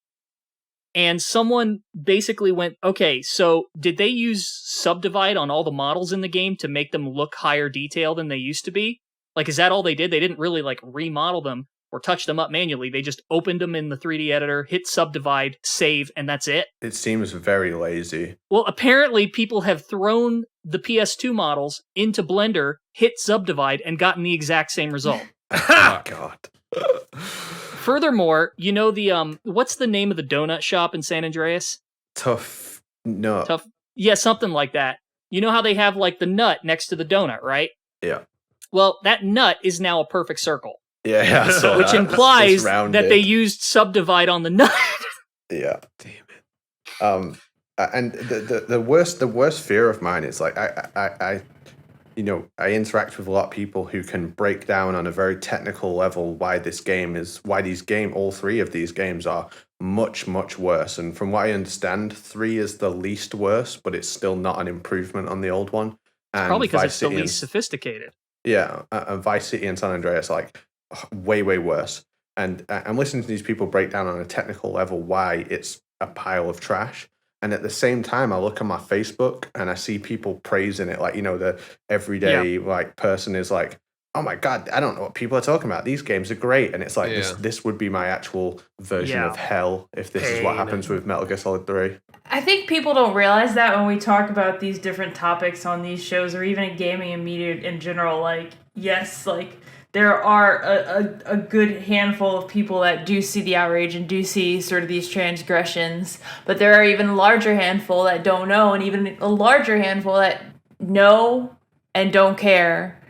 And someone basically went, okay, so did they use Subdivide on all the models in the game to make them look higher detail than they used to be? Like, is that all they did? They didn't really remodel them or touch them up manually. They just opened them in the 3D editor, hit Subdivide, save, and that's it. It seems very lazy. Well, apparently people have thrown the PS2 models into Blender, hit Subdivide, and gotten the exact same result. Oh, God. Furthermore, the what's the name of the donut shop in San Andreas? Tough Nut. Yeah, something like that. You know how they have the nut next to the donut, right? Yeah. Well, that nut is now a perfect circle. Yeah. Which implies that they used Subdivide on the nut. Yeah. Damn it. And the worst fear of mine is I interact with a lot of people who can break down on a very technical level why all three of these games are much, much worse. And from what I understand, 3 is the least worse, but it's still not an improvement on the old one. And probably because it's the least sophisticated. Yeah, and Vice City and San Andreas are way, way worse. And I'm listening to these people break down on a technical level why it's a pile of trash. And at the same time, I look on my Facebook and I see people praising it. The everyday person is like, oh my God, I don't know what people are talking about. These games are great. And it's this would be my actual version of hell if this is what happens with Metal Gear Solid 3. I think people don't realize that when we talk about these different topics on these shows, or even in gaming and media in general. There are a good handful of people that do see the outrage and do see sort of these transgressions, but there are even a larger handful that don't know, and even a larger handful that know and don't care,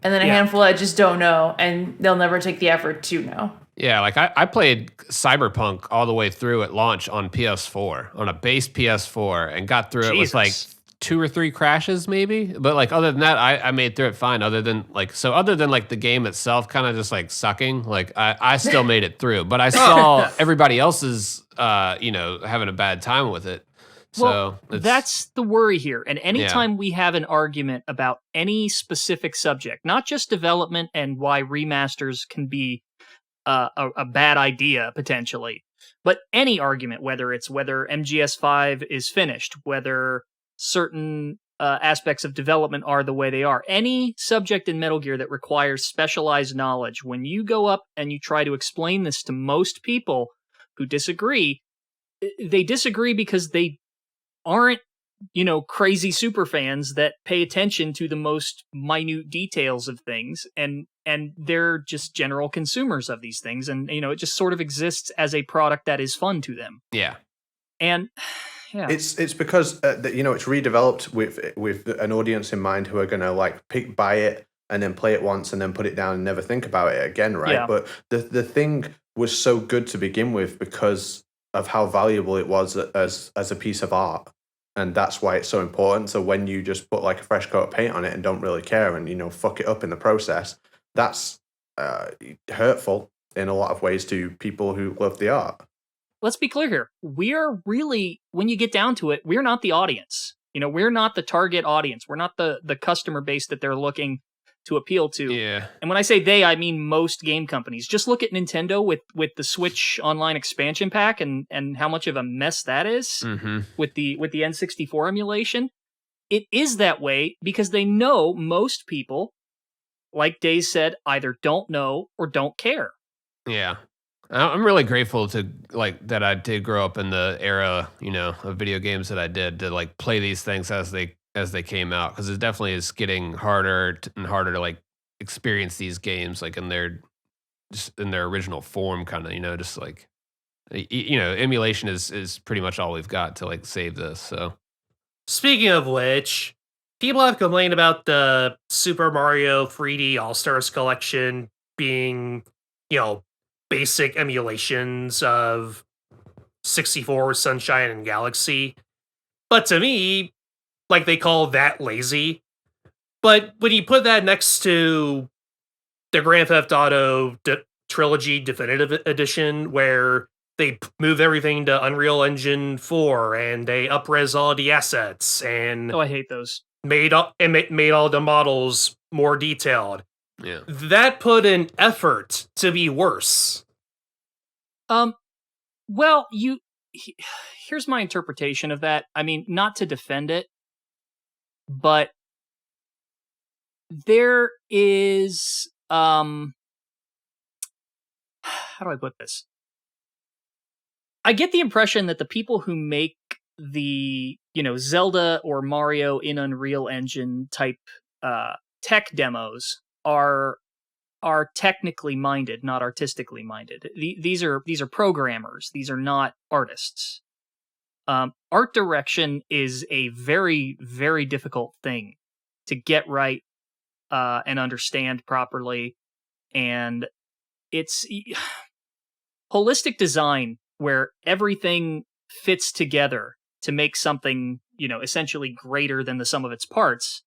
and then a handful that just don't know, and they'll never take the effort to know. Yeah, I played Cyberpunk all the way through at launch on PS4, on a base PS4, and got through it with 2 or 3 crashes maybe, but other than that I made through it fine. Other than the game itself kind of just sucking, I still made it through, but I saw everybody else's having a bad time with it. So that's the worry here. And anytime we have an argument about any specific subject, not just development and why remasters can be a bad idea potentially, but any argument, whether MGS5 is finished, whether certain aspects of development are the way they are. Any subject in Metal Gear that requires specialized knowledge, when you go up and you try to explain this to most people who disagree, they disagree because they aren't, crazy super fans that pay attention to the most minute details of things, and they're just general consumers of these things, and it just sort of exists as a product that is fun to them. Yeah. And yeah. It's because it's redeveloped with an audience in mind who are going to buy it and then play it once and then put it down and never think about it again, right? Yeah. But the thing was so good to begin with because of how valuable it was as a piece of art, and that's why it's so important. So when you just put a fresh coat of paint on it and don't really care and fuck it up in the process, that's hurtful in a lot of ways to people who love the art. Let's be clear here. We are really, when you get down to it, we're not the audience. We're not the target audience. We're not the customer base that they're looking to appeal to. Yeah. And when I say they, I mean most game companies. Just look at Nintendo with the Switch Online expansion pack and how much of a mess that is with the N64 emulation. It is that way because they know most people, like Days said, either don't know or don't care. Yeah. I'm really grateful to that I did grow up in the era, of video games that I did to play these things as they came out, because it definitely is getting harder and harder to experience these games in their original form, kind of, just emulation is pretty much all we've got to save this. So speaking of which, people have complained about the Super Mario 3D All-Stars collection being, basic emulations of 64, Sunshine, and Galaxy. But to me, they call that lazy. But when you put that next to the Grand Theft Auto Trilogy Definitive Edition, where they move everything to Unreal Engine 4 and they up-res all the assets and I hate those. Made all the models more detailed. Yeah. That put an effort to be worse. Well, here's my interpretation of that. I mean, not to defend it, but there is how do I put this? I get the impression that the people who make the, Zelda or Mario in Unreal Engine type tech demos are technically minded, not artistically minded. These are programmers. These are not artists. Art direction is a very, very difficult thing to get right and understand properly. And it's holistic design where everything fits together to make something, essentially greater than the sum of its parts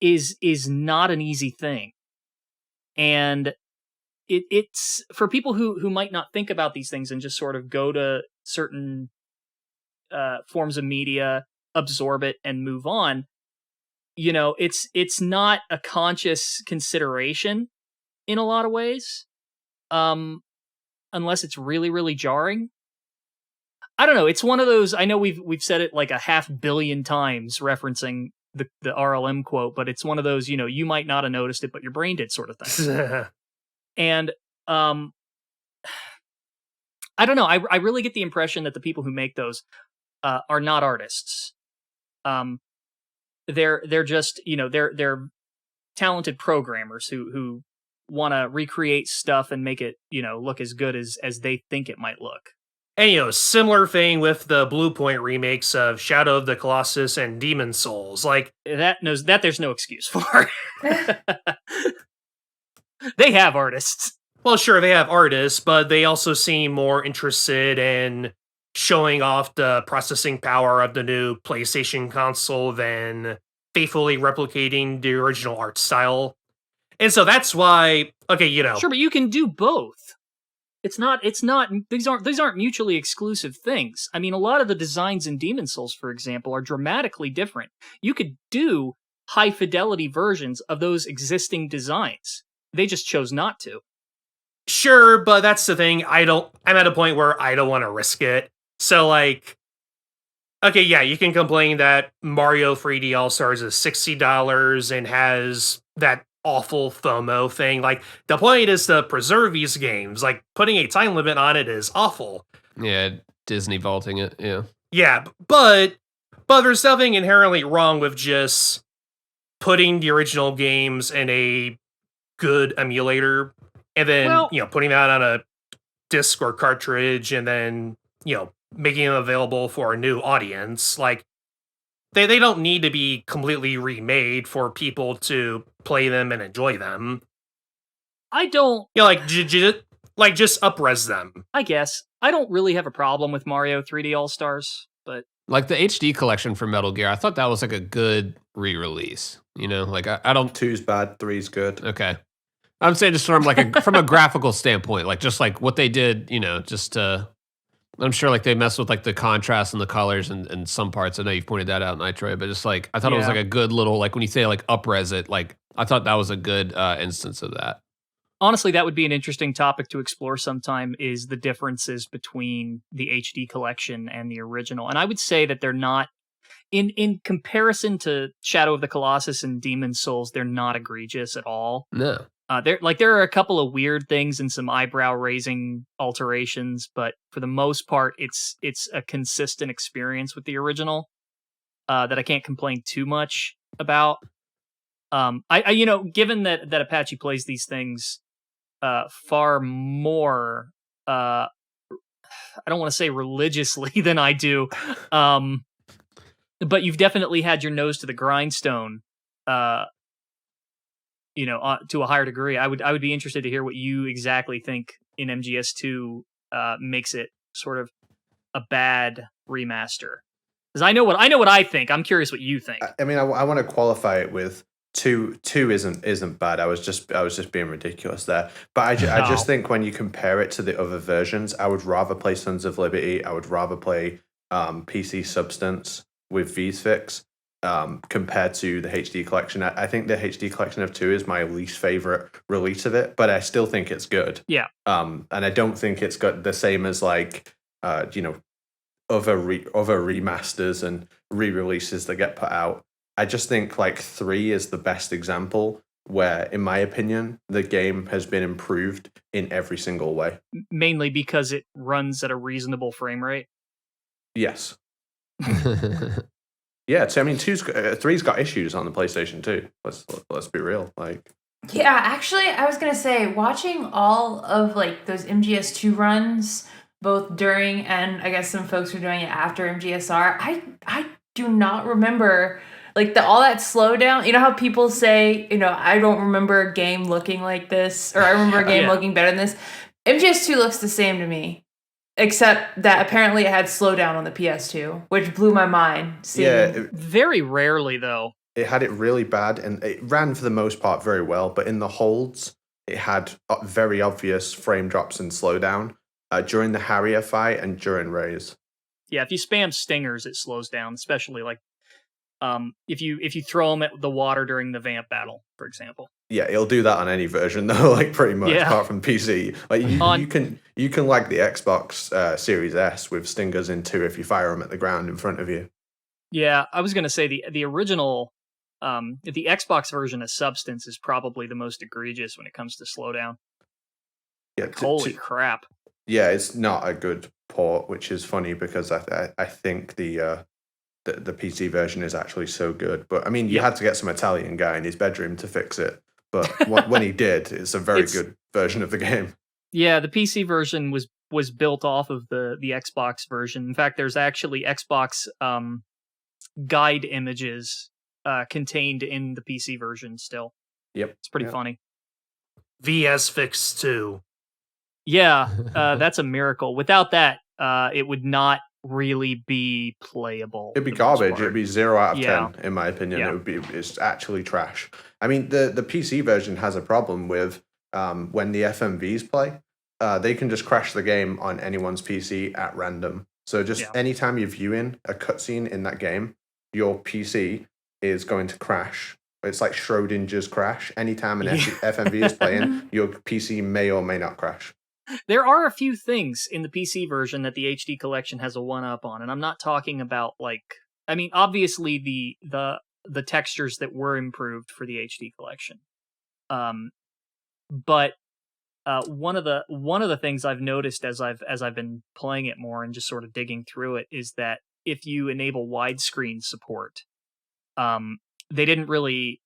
is not an easy thing. And it's for people who might not think about these things and just sort of go to certain forms of media, absorb it, and move on. It's not a conscious consideration in a lot of ways, unless it's really, really jarring. I don't know. It's one of those. I know we've said it 500 million times, referencing the RLM quote, but it's one of those, you might not have noticed it, but your brain did sort of thing. And I don't know. I really get the impression that the people who make those are not artists. They're just, they're talented programmers who want to recreate stuff and make it, look as good as they think it might look. And, similar thing with the Blue Point remakes of Shadow of the Colossus and Demon Souls. That there's no excuse for. They have artists. Well, sure, they have artists, but they also seem more interested in showing off the processing power of the new PlayStation console than faithfully replicating the original art style. And so that's why, Sure, but you can do both. It's not these aren't mutually exclusive things. I mean, a lot of the designs in Demon Souls, for example, are dramatically different. You could do high fidelity versions of those existing designs. They just chose not to. Sure, but that's the thing. I'm at a point where I don't want to risk it. So okay, yeah, you can complain that Mario 3D All-Stars is $60 and has that awful FOMO thing. The point is to preserve these games. Putting a time limit on it is awful. Yeah, Disney vaulting it, yeah. Yeah, but there's nothing inherently wrong with just putting the original games in a good emulator and then, putting that on a disc or cartridge and then, making them available for a new audience. They don't need to be completely remade for people to play them and enjoy them. I don't... just up-res them. I guess. I don't really have a problem with Mario 3D All-Stars, but... the HD collection for Metal Gear, I thought that was a good re-release. I don't... 2's bad, 3's good. Okay. I'm saying just from from a graphical standpoint, just what they did, just to... I'm sure like they mess with like the contrast and the colors and some parts. I know you've pointed that out, Nitroid, but just like I thought it was like a good little like when you say like up-res it, like I thought that was a good instance of that. Honestly, that would be an interesting topic to explore sometime, is the differences between the HD collection and the original. And I would say that they're not, in comparison to Shadow of the Colossus and Demon's Souls, they're not egregious at all. No. There are a couple of weird things and some eyebrow raising alterations, but for the most part, it's a consistent experience with the original that I can't complain too much about. I given that Apache plays these things far more, I don't want to say religiously than I do, but you've definitely had your nose to the grindstone, to a higher degree. I would be interested to hear what you exactly think in MGS2 makes it sort of a bad remaster. Because I know what I think. I'm curious what you think. I mean, I want to qualify it with two isn't bad. I was just being ridiculous there. But I just think when you compare it to the other versions, I would rather play Sons of Liberty. I would rather play PC Substance with V's Fix compared to the HD collection. I think the HD collection of 2 is my least favorite release of it, but I still think it's good. Yeah. And I don't think it's got the same as like other remasters and re-releases that get put out. I just think like 3 is the best example where, in my opinion, the game has been improved in every single way. Mainly because it runs at a reasonable frame rate. Yes. Yeah, so I mean, 3's got issues on the PlayStation 2. Let's be real. Like, yeah, actually, I was gonna say, watching all of like those MGS2 runs, both during and I guess some folks were doing it after MGSR, I do not remember like all that slowdown. You know how people say, I don't remember a game looking like this, or I remember a game looking better than this. MGS2 looks the same to me. Except that apparently it had slowdown on the PS2, which blew my mind. Very rarely, though. It had it really bad, and it ran for the most part very well, but in the holds, it had very obvious frame drops and slowdown during the Harrier fight and during Raise. Yeah, if you spam stingers, it slows down, especially like if you throw them at the water during the vamp battle, for example. Yeah, it'll do that on any version though, like pretty much, apart from PC. Like you can like the Xbox Series S with stingers in 2 if you fire them at the ground in front of you. Yeah, I was gonna say the original, the Xbox version of Substance is probably the most egregious when it comes to slowdown. Yeah, holy crap. Yeah, it's not a good port, which is funny because I think the PC version is actually so good. But I mean, you had to get some Italian guy in his bedroom to fix it. But when he did, it's a very good version of the game. Yeah, the PC version was built off of the Xbox version. In fact, there's actually Xbox guide images contained in the PC version still. Yep. It's pretty funny. VS Fix 2. Yeah, that's a miracle. Without that, it would not really be playable. It'd be garbage. It'd be 0 out of 10, in my opinion. It's actually trash. I mean, the PC version has a problem with when the FMVs play, they can just crash the game on anyone's PC at random. So just anytime you're viewing a cutscene in that game, your PC is going to crash. It's like Schrodinger's crash. Anytime an FMV is playing, your PC may or may not crash. There are a few things in the PC version that the HD collection has a one-up on, and I'm not talking about obviously the textures that were improved for the HD collection. But one of the things I've noticed as I've been playing it more and just sort of digging through it is that if you enable widescreen support, they didn't really,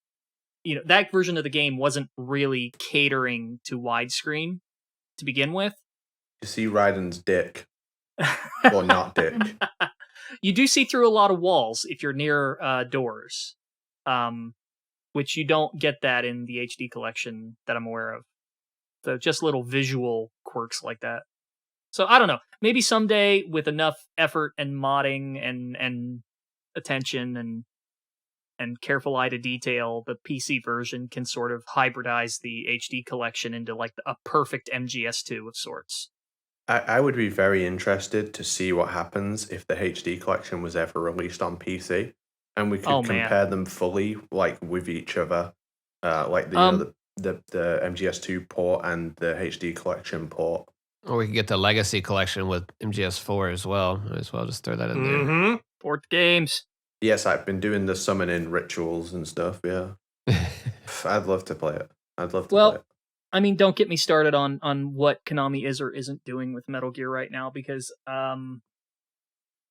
that version of the game wasn't really catering to widescreen to begin with. You see Raiden's dick. Or not dick. You do see through a lot of walls if you're near doors, which you don't get that in the HD collection that I'm aware of. So just little visual quirks like that. So I don't know. Maybe someday with enough effort and modding and attention and careful eye to detail, the PC version can sort of hybridize the HD collection into like a perfect MGS2 of sorts. I would be very interested to see what happens if the HD collection was ever released on PC, and we could compare them fully, like with each other, like the MGS2 port and the HD collection port. Or we could get the Legacy collection with MGS4 as well. Might as well just throw that in there. Port games. Yes, I've been doing the summoning rituals and stuff. Yeah, I'd love to play it. I'd love to play it. I mean, don't get me started on what Konami is or isn't doing with Metal Gear right now, because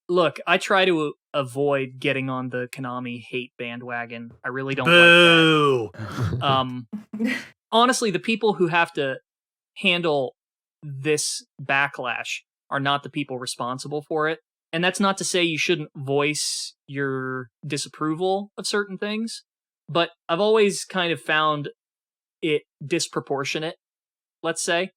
look, I try to avoid getting on the Konami hate bandwagon. I really don't like that. Honestly, the people who have to handle this backlash are not the people responsible for it. And that's not to say you shouldn't voice your disapproval of certain things, but I've always kind of found it disproportionate, let's say,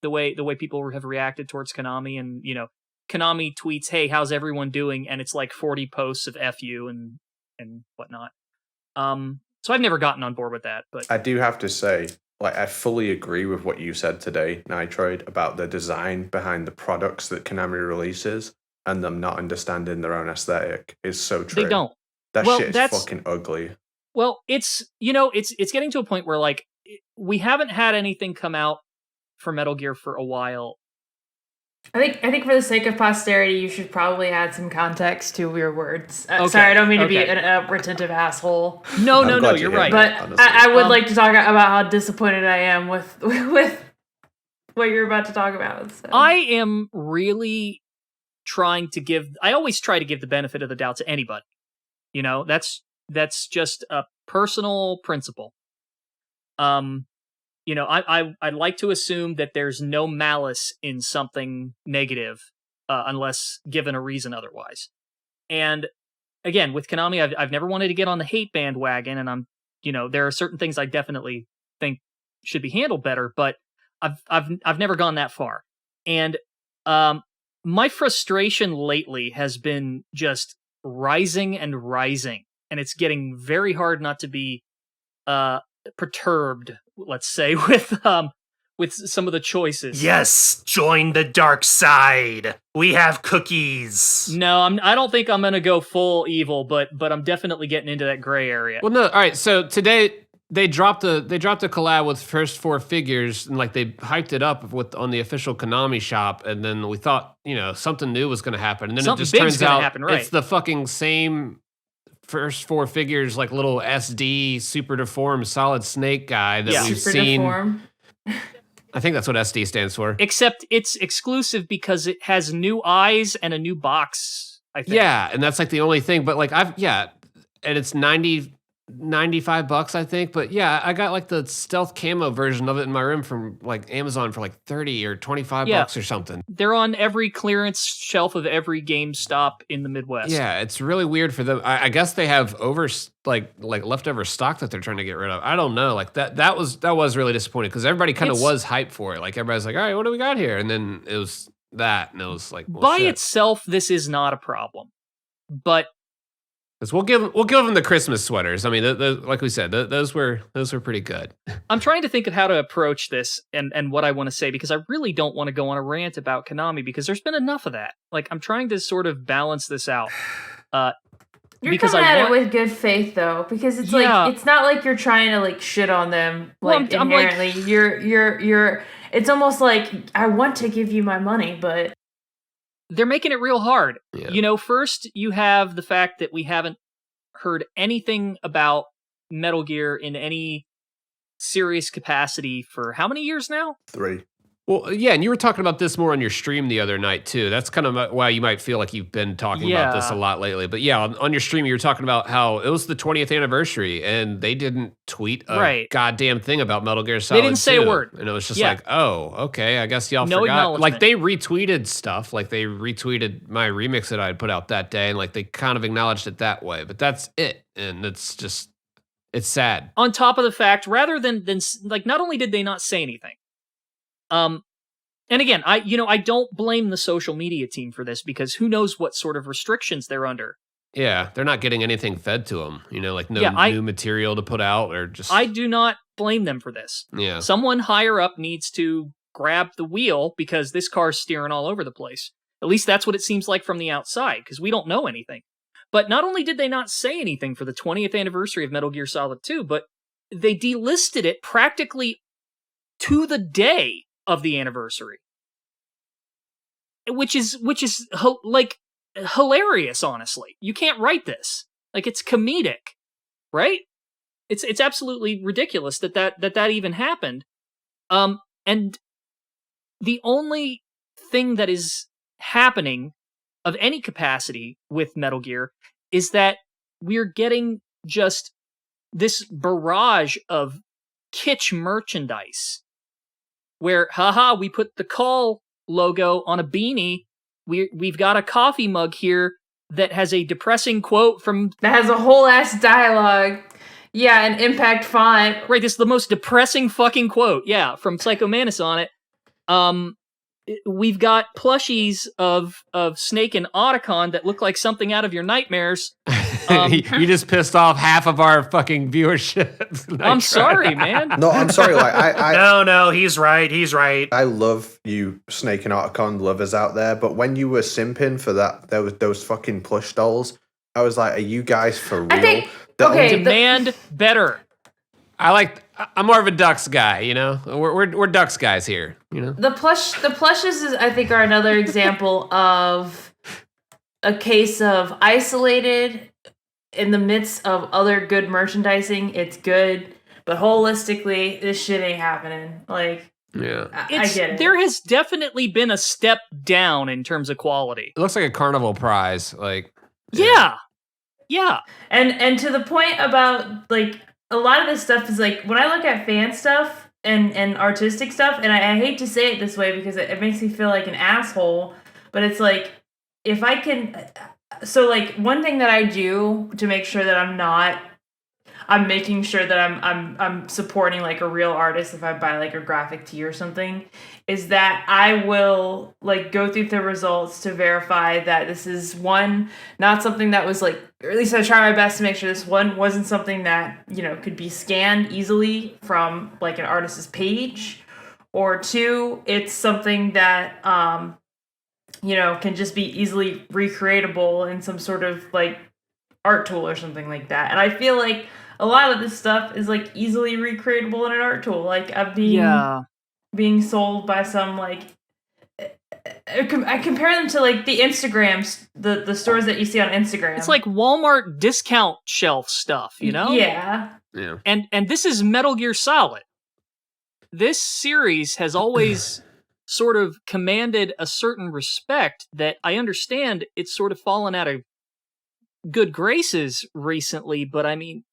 the way people have reacted towards Konami. And, you know, Konami tweets, "Hey, how's everyone doing?" And it's like 40 posts of F you and whatnot. So I've never gotten on board with that. But I do have to say, like, I fully agree with what you said today, Nitroid, about the design behind the products that Konami releases and them not understanding their own aesthetic is so true. They don't. That shit is fucking ugly. Well, it's, you know, it's getting to a point where, like, we haven't had anything come out for Metal Gear for a while. I think for the sake of posterity, you should probably add some context to your words. Okay. Sorry, I don't mean to be a retentive asshole. No, you're right. But I would like to talk about how disappointed I am with what you're about to talk about. So. I am really trying to I always try to give the benefit of the doubt to anybody. You know, that's just a personal principle. You know, I'd like to assume that there's no malice in something negative, unless given a reason otherwise. And again, with Konami, I've never wanted to get on the hate bandwagon, and there are certain things I definitely think should be handled better, but I've never gone that far. And my frustration lately has been just rising and rising, and it's getting very hard not to be perturbed, let's say, with some of the choices. Yes, join the dark side. We have cookies. No, I don't think I'm gonna go full evil, but I'm definitely getting into that gray area. Well, no, all right. So today they dropped a collab with First Four Figures, and like they hyped it up on the official Konami shop, and then we thought something new was going to happen, and then something it just turns out right? It's the fucking same First Four Figures, like little SD super deformed Solid Snake guy that we've super seen. Deformed. I think that's what SD stands for. Except it's exclusive because it has new eyes and a new box, I think. Yeah, and that's like the only thing. But like and it's $95, I think. But yeah, I got like the stealth camo version of it in my room from like Amazon for like $30 or $25 or something. They're on every clearance shelf of every GameStop in the Midwest. Yeah, it's really weird for them. I guess they have leftover stock that they're trying to get rid of. I don't know. Like that was really disappointing because everybody kind of was hyped for it. Like everybody's like, all right, what do we got here? And then it was that, and it was like, well, by shit. itself, this is not a problem, but. Because we'll give them the Christmas sweaters. I mean, like we said, those were pretty good. I'm trying to think of how to approach this and what I want to say, because I really don't want to go on a rant about Konami because there's been enough of that. Like, I'm trying to sort of balance this out. You're coming at it with good faith, though, because it's like it's not like you're trying to like shit on them inherently. You're. It's almost like I want to give you my money, but. They're making it real hard. Yeah. First you have the fact that we haven't heard anything about Metal Gear in any serious capacity for how many years now? 3. Well, yeah, and you were talking about this more on your stream the other night, too. That's kind of why you might feel like you've been talking about this a lot lately. But yeah, on your stream, you were talking about how it was the 20th anniversary, and they didn't tweet a goddamn thing about Metal Gear Solid 2. They didn't say a word. And it was just like, oh, okay, I guess y'all forgot. Like, they retweeted stuff. Like, they retweeted my remix that I had put out that day, and like they kind of acknowledged it that way. But that's it. And it's sad. On top of the fact, rather than like, not only did they not say anything, and again, I don't blame the social media team for this because who knows what sort of restrictions they're under. Yeah, they're not getting anything fed to them, like new material to put out or just. I do not blame them for this. Yeah. Someone higher up needs to grab the wheel because this car's steering all over the place. At least that's what it seems like from the outside, because we don't know anything. But not only did they not say anything for the 20th anniversary of Metal Gear Solid 2, but they delisted it practically to the day of the anniversary. Which is like hilarious, honestly. You can't write this. Like, it's comedic, right? It's absolutely ridiculous that even happened. And the only thing that is happening of any capacity with Metal Gear is that we're getting just this barrage of kitsch merchandise where, haha, we put the Call logo on a beanie. We've got a coffee mug here that has a depressing quote from... That has a whole ass dialogue. Yeah, an impact font. Right, this is the most depressing fucking quote. Yeah, from Psycho Mantis on it. We've got plushies of Snake and Otacon that look like something out of your nightmares. You just pissed off half of our fucking viewership. I'm sorry, man. No, I'm sorry. Like No, he's right. He's right. I love you, Snake and Otacon lovers out there, but when you were simping for that, there was those fucking plush dolls. I was like, are you guys for real? Demand better. I'm more of a Ducks guy, you know. We're Ducks guys here, you know. The plushes I think are another example of a case of isolated in the midst of other good merchandising. It's good, but holistically, this shit ain't happening. Like, yeah, I get it. There has definitely been a step down in terms of quality. It looks like a carnival prize, like. Yeah. And to the point about, like, a lot of this stuff is, like, when I look at fan stuff and artistic stuff, and I hate to say it this way because it makes me feel like an asshole, but it's like, if I can... So, like, one thing that I do to make sure that I'm making sure that I'm supporting, like, a real artist if I buy, like, a graphic tee or something, is that I will, like, go through the results to verify that this is, one, not something that was, like, or at least I try my best to make sure this one wasn't something that, you know, could be scanned easily from, like, an artist's page, or two, it's something that, you know, can just be easily recreatable in some sort of, like, art tool or something like that. And I feel like a lot of this stuff is, like, easily recreatable in an art tool. Like, being sold by some, like, I compare them to, like, the Instagrams, the stores that you see on Instagram. It's like Walmart discount shelf stuff, you know? Yeah. And this is Metal Gear Solid. This series has always sort of commanded a certain respect that I understand it's sort of fallen out of good graces recently, but I mean,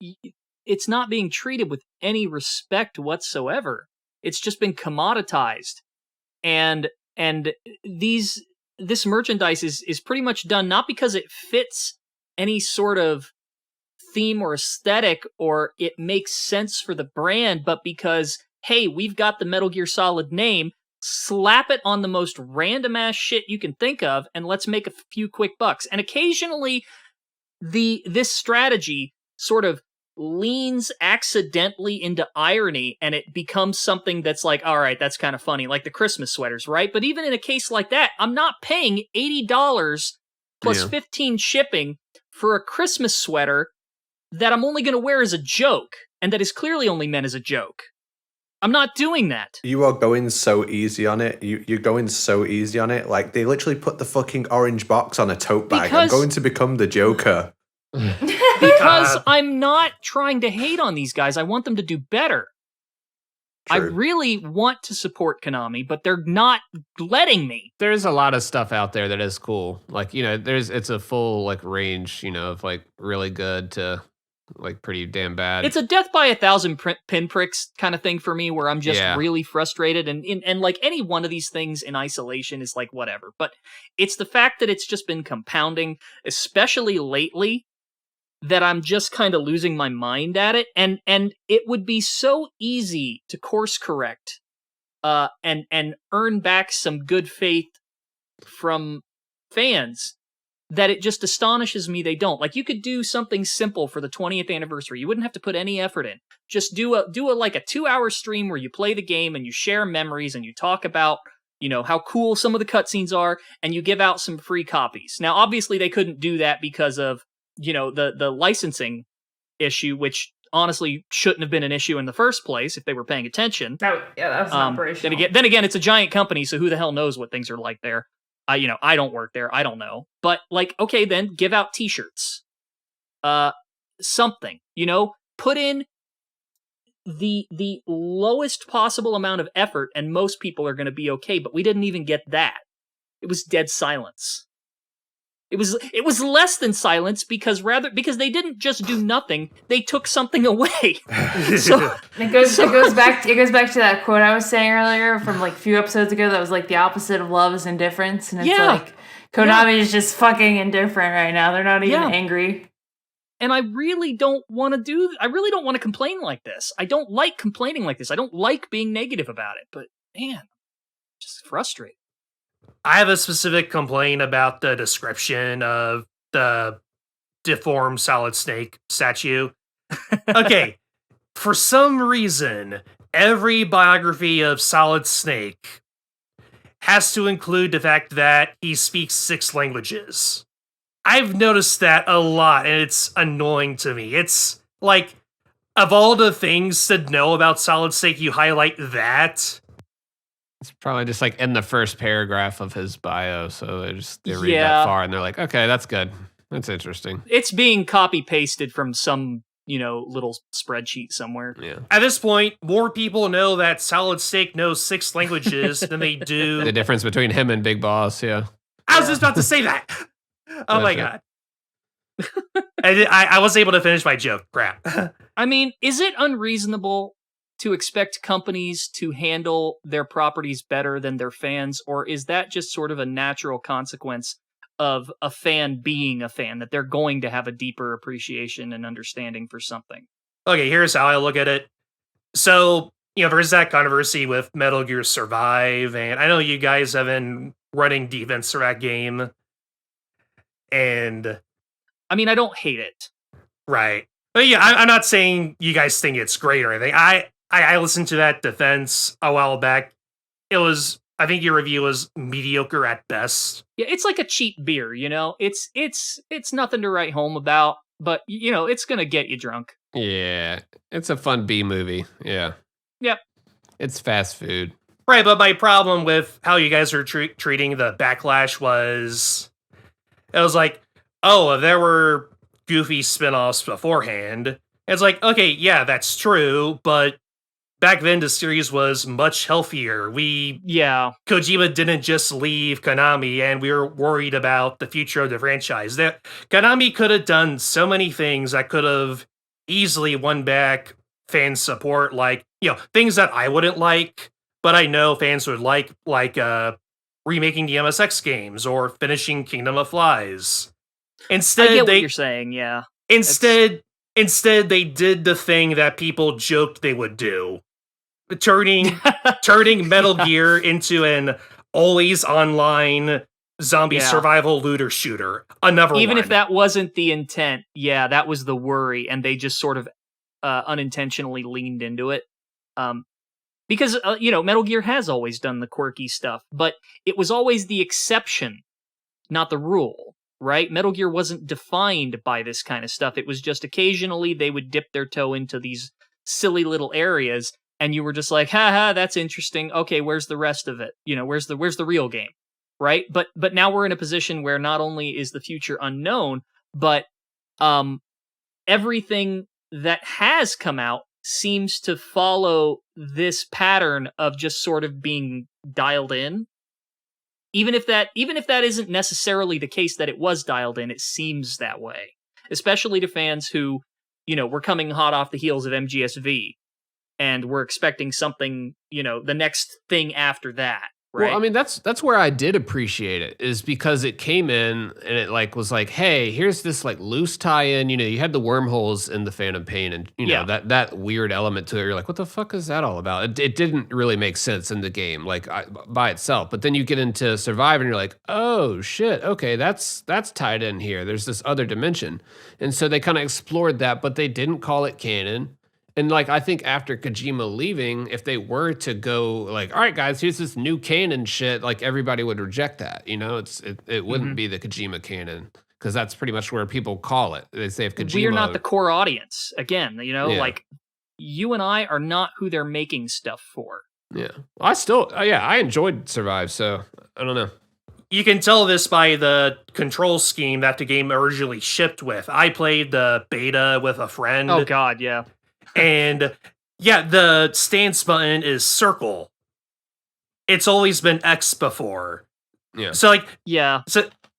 it's not being treated with any respect whatsoever. It's just been commoditized. And this merchandise is pretty much done not because it fits any sort of theme or aesthetic or it makes sense for the brand, but because, hey, we've got the Metal Gear Solid name, slap it on the most random ass shit you can think of, and let's make a few quick bucks. And occasionally, this strategy sort of leans accidentally into irony, and it becomes something that's like, all right, that's kind of funny, like the Christmas sweaters, right? But even in a case like that, I'm not paying $80 plus 15 shipping for a Christmas sweater that I'm only going to wear as a joke, and that is clearly only meant as a joke. I'm not doing that. You are going so easy on it. You're going so easy on it. Like, they literally put the fucking orange box on a tote bag. I'm going to become the Joker. Because I'm not trying to hate on these guys. I want them to do better. True. I really want to support Konami, but they're not letting me. There's a lot of stuff out there that is cool. Like, you know, it's a full, like, range, you know, of, like, really good to, like, pretty damn bad. It's a death by 1,000 pinpricks kind of thing for me, where I'm just really frustrated, and like any one of these things in isolation is like whatever. But it's the fact that it's just been compounding, especially lately, that I'm just kind of losing my mind at it, and it would be so easy to course correct, and earn back some good faith from fans that it just astonishes me they don't. Like, you could do something simple for the 20th anniversary. You wouldn't have to put any effort in. Just do a 2-hour stream where you play the game and you share memories and you talk about, how cool some of the cutscenes are, and you give out some free copies. Now, obviously, they couldn't do that because of, the licensing issue, which honestly shouldn't have been an issue in the first place if they were paying attention. That was operational. Then again, it's a giant company, so who the hell knows what things are like there? I don't work there. I don't know. But okay, then give out T-shirts. Something. Put in the lowest possible amount of effort, and most people are going to be okay. But we didn't even get that. It was dead silence. It was less than silence because they didn't just do nothing, they took something away. So it goes back to that quote I was saying earlier from a few episodes ago that was the opposite of love is indifference, and it's Konami is just fucking indifferent right now. They're not even angry. And I really don't want to complain like this. I don't like complaining like this. I don't like being negative about it, but man, just frustrating. I have a specific complaint about the description of the deformed Solid Snake statue. Okay, for some reason, every biography of Solid Snake has to include the fact that he speaks 6 languages. I've noticed that a lot, and it's annoying to me. It's of all the things to know about Solid Snake, you highlight that. It's probably just in the first paragraph of his bio, so they read that far and they're like, okay, that's good. That's interesting. It's being copy-pasted from some, little spreadsheet somewhere. Yeah. At this point, more people know that Solid Snake knows 6 languages than they do. The difference between him and Big Boss, yeah. I was just about to say that. Oh my god. I was able to finish my joke. Crap. I mean, is it unreasonable to expect companies to handle their properties better than their fans, or is that just sort of a natural consequence of a fan being a fan, that they're going to have a deeper appreciation and understanding for something? Okay, here's how I look at it. So, there's that controversy with Metal Gear Survive, and I know you guys have been running defense for that game, and I mean, I don't hate it. Right. But yeah, I'm not saying you guys think it's great or anything. I listened to that defense a while back. I think your review was mediocre at best. Yeah, it's like a cheap beer, It's nothing to write home about, but it's gonna get you drunk. Yeah, it's a fun B movie. Yeah. Yep. It's fast food. Right, but my problem with how you guys are treating the backlash was, it was there were goofy spin-offs beforehand. It's okay, yeah, that's true, but back then the series was much healthier. Kojima didn't just leave Konami, and we were worried about the future of the franchise. Konami could have done so many things that could have easily won back fan support, things that I wouldn't like, but I know fans would like remaking the MSX games or finishing Kingdom of Flies. Instead, I get what you're saying, yeah. Instead, they did the thing that people joked they would do. Turning Metal Gear into an always online zombie survival looter shooter. Even if that wasn't the intent, that was the worry, and they just sort of unintentionally leaned into it. Because Metal Gear has always done the quirky stuff, but it was always the exception, not the rule, right? Metal Gear wasn't defined by this kind of stuff. It was just occasionally they would dip their toe into these silly little areas, and you were just like, haha, that's interesting. Okay, where's the rest of it? Where's the real game, right? But now we're in a position where not only is the future unknown, but everything that has come out seems to follow this pattern of just sort of being dialed in. Even if that isn't necessarily the case that it was dialed in, it seems that way. Especially to fans who, were coming hot off the heels of MGSV and were expecting something, the next thing after that. right? Well, I mean, that's where I did appreciate it, is because it came in and it like was like, hey, here's this like loose tie-in. You know, you had the wormholes in the Phantom Pain, and you know that weird element to it. You're like, what the fuck is that all about? It didn't really make sense in the game, like by itself. But then you get into Survive, and you're like, oh shit, okay, that's tied in here. There's this other dimension, and so they kind of explored that, but they didn't call it canon. And like, I think after Kojima leaving, if they were to go like, all right, guys, here's this new canon shit, like everybody would reject that. You know, it wouldn't be the Kojima canon, because that's pretty much where people call it. They say if Kojima, we are not the core audience. Again, you know, like you and I are not who they're making stuff for. Yeah, I enjoyed Survive, so I don't know. You can tell this by the control scheme that the game originally shipped with. I played the beta with a friend. Oh God, yeah. And yeah, the stance button is circle. It's always been X before. Yeah. So like,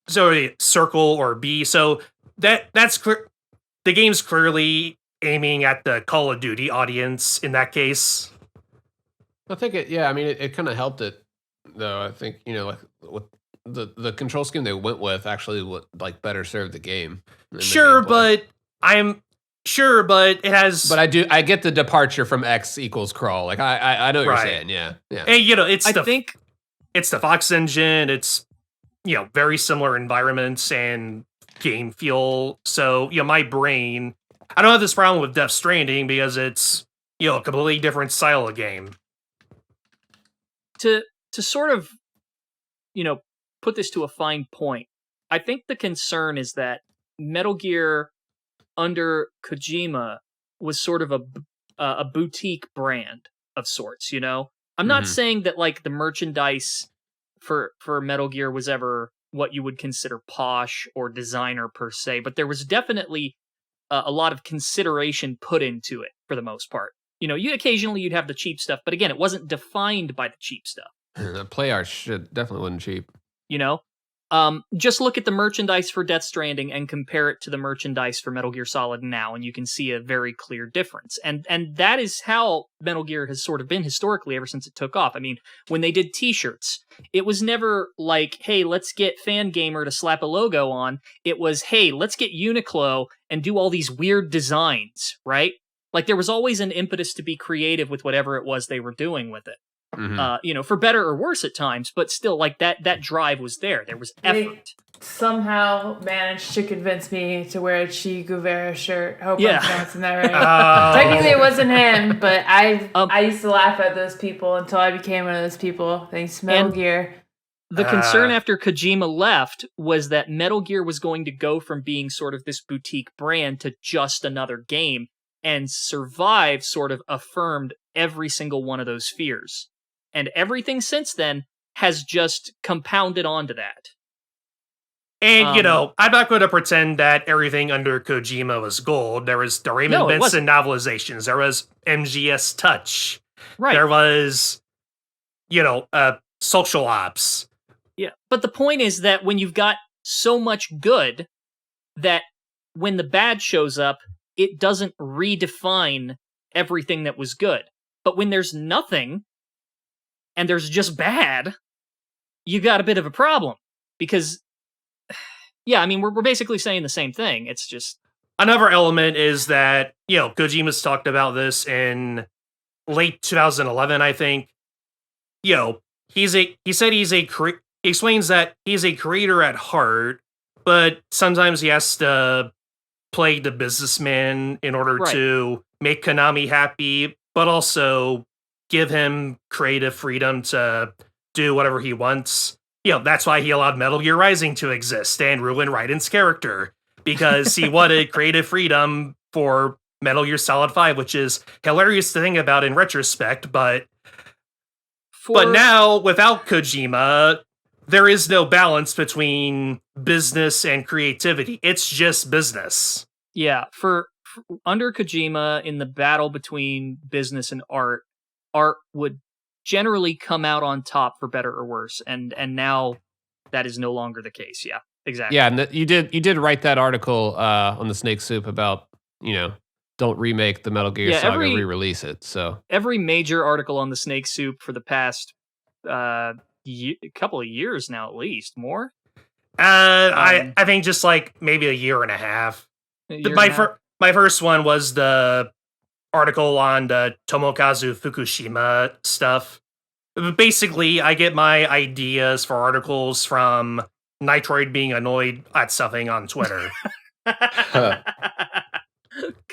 so circle or B. So that's clear. The game's clearly aiming at the Call of Duty audience in that case. I think it kind of helped it though. I think, you know, like with the control scheme they went with actually would like better serve the game. Sure, but it has. But I get the departure from X equals crawl. Like I know what you're saying. Yeah. And you know, it's the Fox engine. It's, you know, very similar environments and game feel. So, you know, my brain, I don't have this problem with Death Stranding because it's, you know, a completely different style of game. To sort of, you know, put this to a fine point, I think the concern is that Metal Gear under Kojima was sort of a boutique brand of sorts, you know? I'm not saying that like the merchandise for Metal Gear was ever what you would consider posh or designer per se, but there was definitely a lot of consideration put into it for the most part. You know, you'd have the cheap stuff, but again, it wasn't defined by the cheap stuff. The play art shit definitely wasn't cheap. You know? Just look at the merchandise for Death Stranding and compare it to the merchandise for Metal Gear Solid now, and you can see a very clear difference. And that is how Metal Gear has sort of been historically ever since it took off. I mean, when they did t-shirts, it was never like, hey, let's get Fangamer to slap a logo on. It was, hey, let's get Uniqlo and do all these weird designs, right? Like, there was always an impetus to be creative with whatever it was they were doing with it. You know, for better or worse at times, but still, like that drive was there. There was effort. They somehow managed to convince me to wear a Che Guevara shirt. Hope I'm pronouncing that right. Technically, it wasn't him, but I used to laugh at those people until I became one of those people. Thanks to Metal Gear. The concern after Kojima left was that Metal Gear was going to go from being sort of this boutique brand to just another game, and Survive sort of affirmed every single one of those fears. And everything since then has just compounded onto that. And, you know, I'm not going to pretend that everything under Kojima was gold. There was the Raymond Benson novelizations. There was MGS Touch. Right. There was, you know, Social Ops. Yeah. But the point is that when you've got so much good, that when the bad shows up, it doesn't redefine everything that was good. But when there's nothing, and there's just bad, you got a bit of a problem. Because, yeah, I mean, we're basically saying the same thing. It's just... Another element is that, you know, Kojima's talked about this in late 2011, I think. You know, he explains that he's a creator at heart, but sometimes he has to play the businessman in order to make Konami happy, but also give him creative freedom to do whatever he wants. You know, that's why he allowed Metal Gear Rising to exist and ruin Raiden's character, because he wanted creative freedom for Metal Gear Solid 5, which is hilarious to think about in retrospect, but now, without Kojima, there is no balance between business and creativity. It's just business. Yeah, for under Kojima, in the battle between business and art would generally come out on top for better or worse, and now that is no longer the case. Yeah, exactly. Yeah, and you did write that article on the Snake Soup about, you know, don't remake the Metal Gear Saga, re-release it. So every major article on the Snake Soup for the past couple of years now, at least more. I think just like maybe a year and a half. My first one was the article on the Tomokazu Fukushima stuff. Basically, I get my ideas for articles from Nitroid being annoyed at something on Twitter.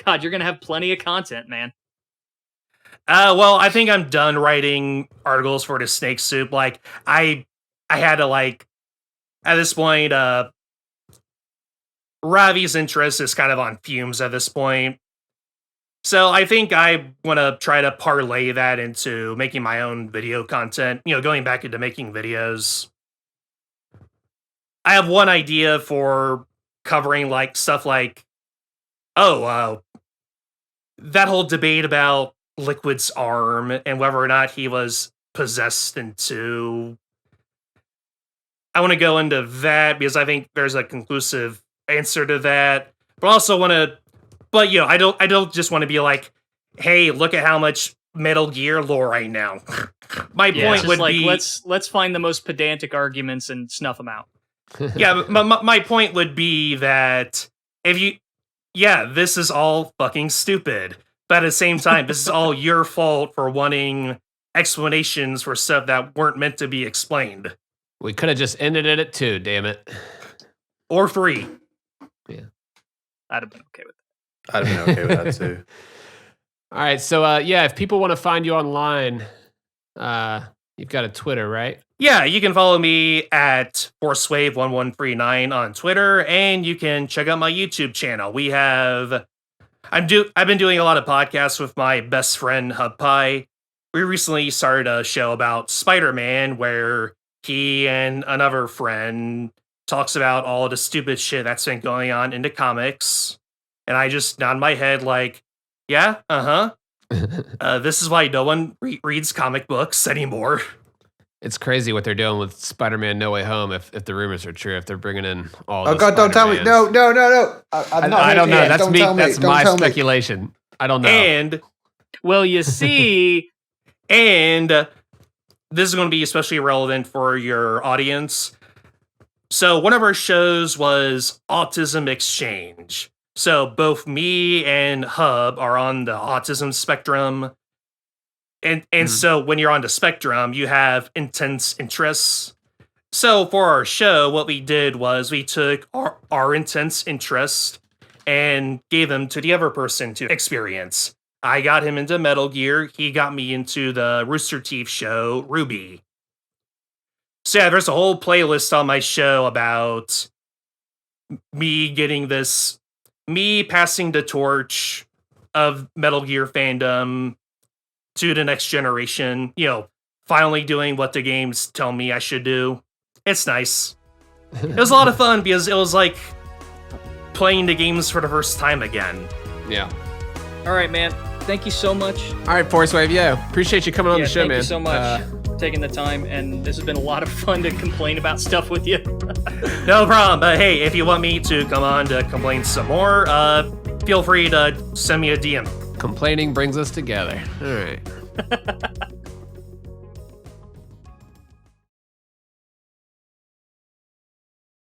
God, you're gonna have plenty of content, man. Well, I think I'm done writing articles for the Snake Soup. Like, I had to, like, at this point, Ravi's interest is kind of on fumes at this point. So I think I want to try to parlay that into making my own video content, going back into making videos. I have one idea for covering like stuff like, that whole debate about Liquid's arm and whether or not he was possessed into. I want to go into that because I think there's a conclusive answer to that, but also want to. But I don't just want to be like, hey, look at how much Metal Gear lore I know. My point would be let's find the most pedantic arguments and snuff them out. Yeah, my point would be that this is all fucking stupid, but at the same time, this is all your fault for wanting explanations for stuff that weren't meant to be explained. We could have just ended it at 2, damn it. Or 3. Yeah. I'd have been okay with that. I'd have been okay with that too. All right, so if people want to find you online, you've got a Twitter, right? Yeah, you can follow me at ForceWave1139 on Twitter, and you can check out my YouTube channel. I've been doing a lot of podcasts with my best friend Hub Pie. We recently started a show about Spider-Man where he and another friend talks about all the stupid shit that's been going on in the comics. And I just nod my head like, yeah, this is why no one reads comic books anymore. It's crazy what they're doing with Spider-Man No Way Home. If the rumors are true, if they're bringing in all. Oh God! Don't tell me! No! I don't know. That's me. That's my speculation. I don't know. And well, you see, and this is going to be especially relevant for your audience. So one of our shows was Autism Exchange. So both me and Hub are on the autism spectrum. And so when you're on the spectrum, you have intense interests. So for our show, what we did was we took our intense interest and gave them to the other person to experience. I got him into Metal Gear. He got me into the Rooster Teeth show, Ruby. So yeah, there's a whole playlist on my show about me passing the torch of Metal Gear fandom to the next generation, finally doing what the games tell me I should do. It's nice. It was a lot of fun because it was like playing the games for the first time again. Yeah. All right, man. Thank you so much. All right, ForceWave. Yeah, appreciate you coming on the show, man. Thank you so much for taking the time, and this has been a lot of fun to complain about stuff with you. No problem. But hey, if you want me to come on to complain some more, feel free to send me a DM. Complaining brings us together. All right.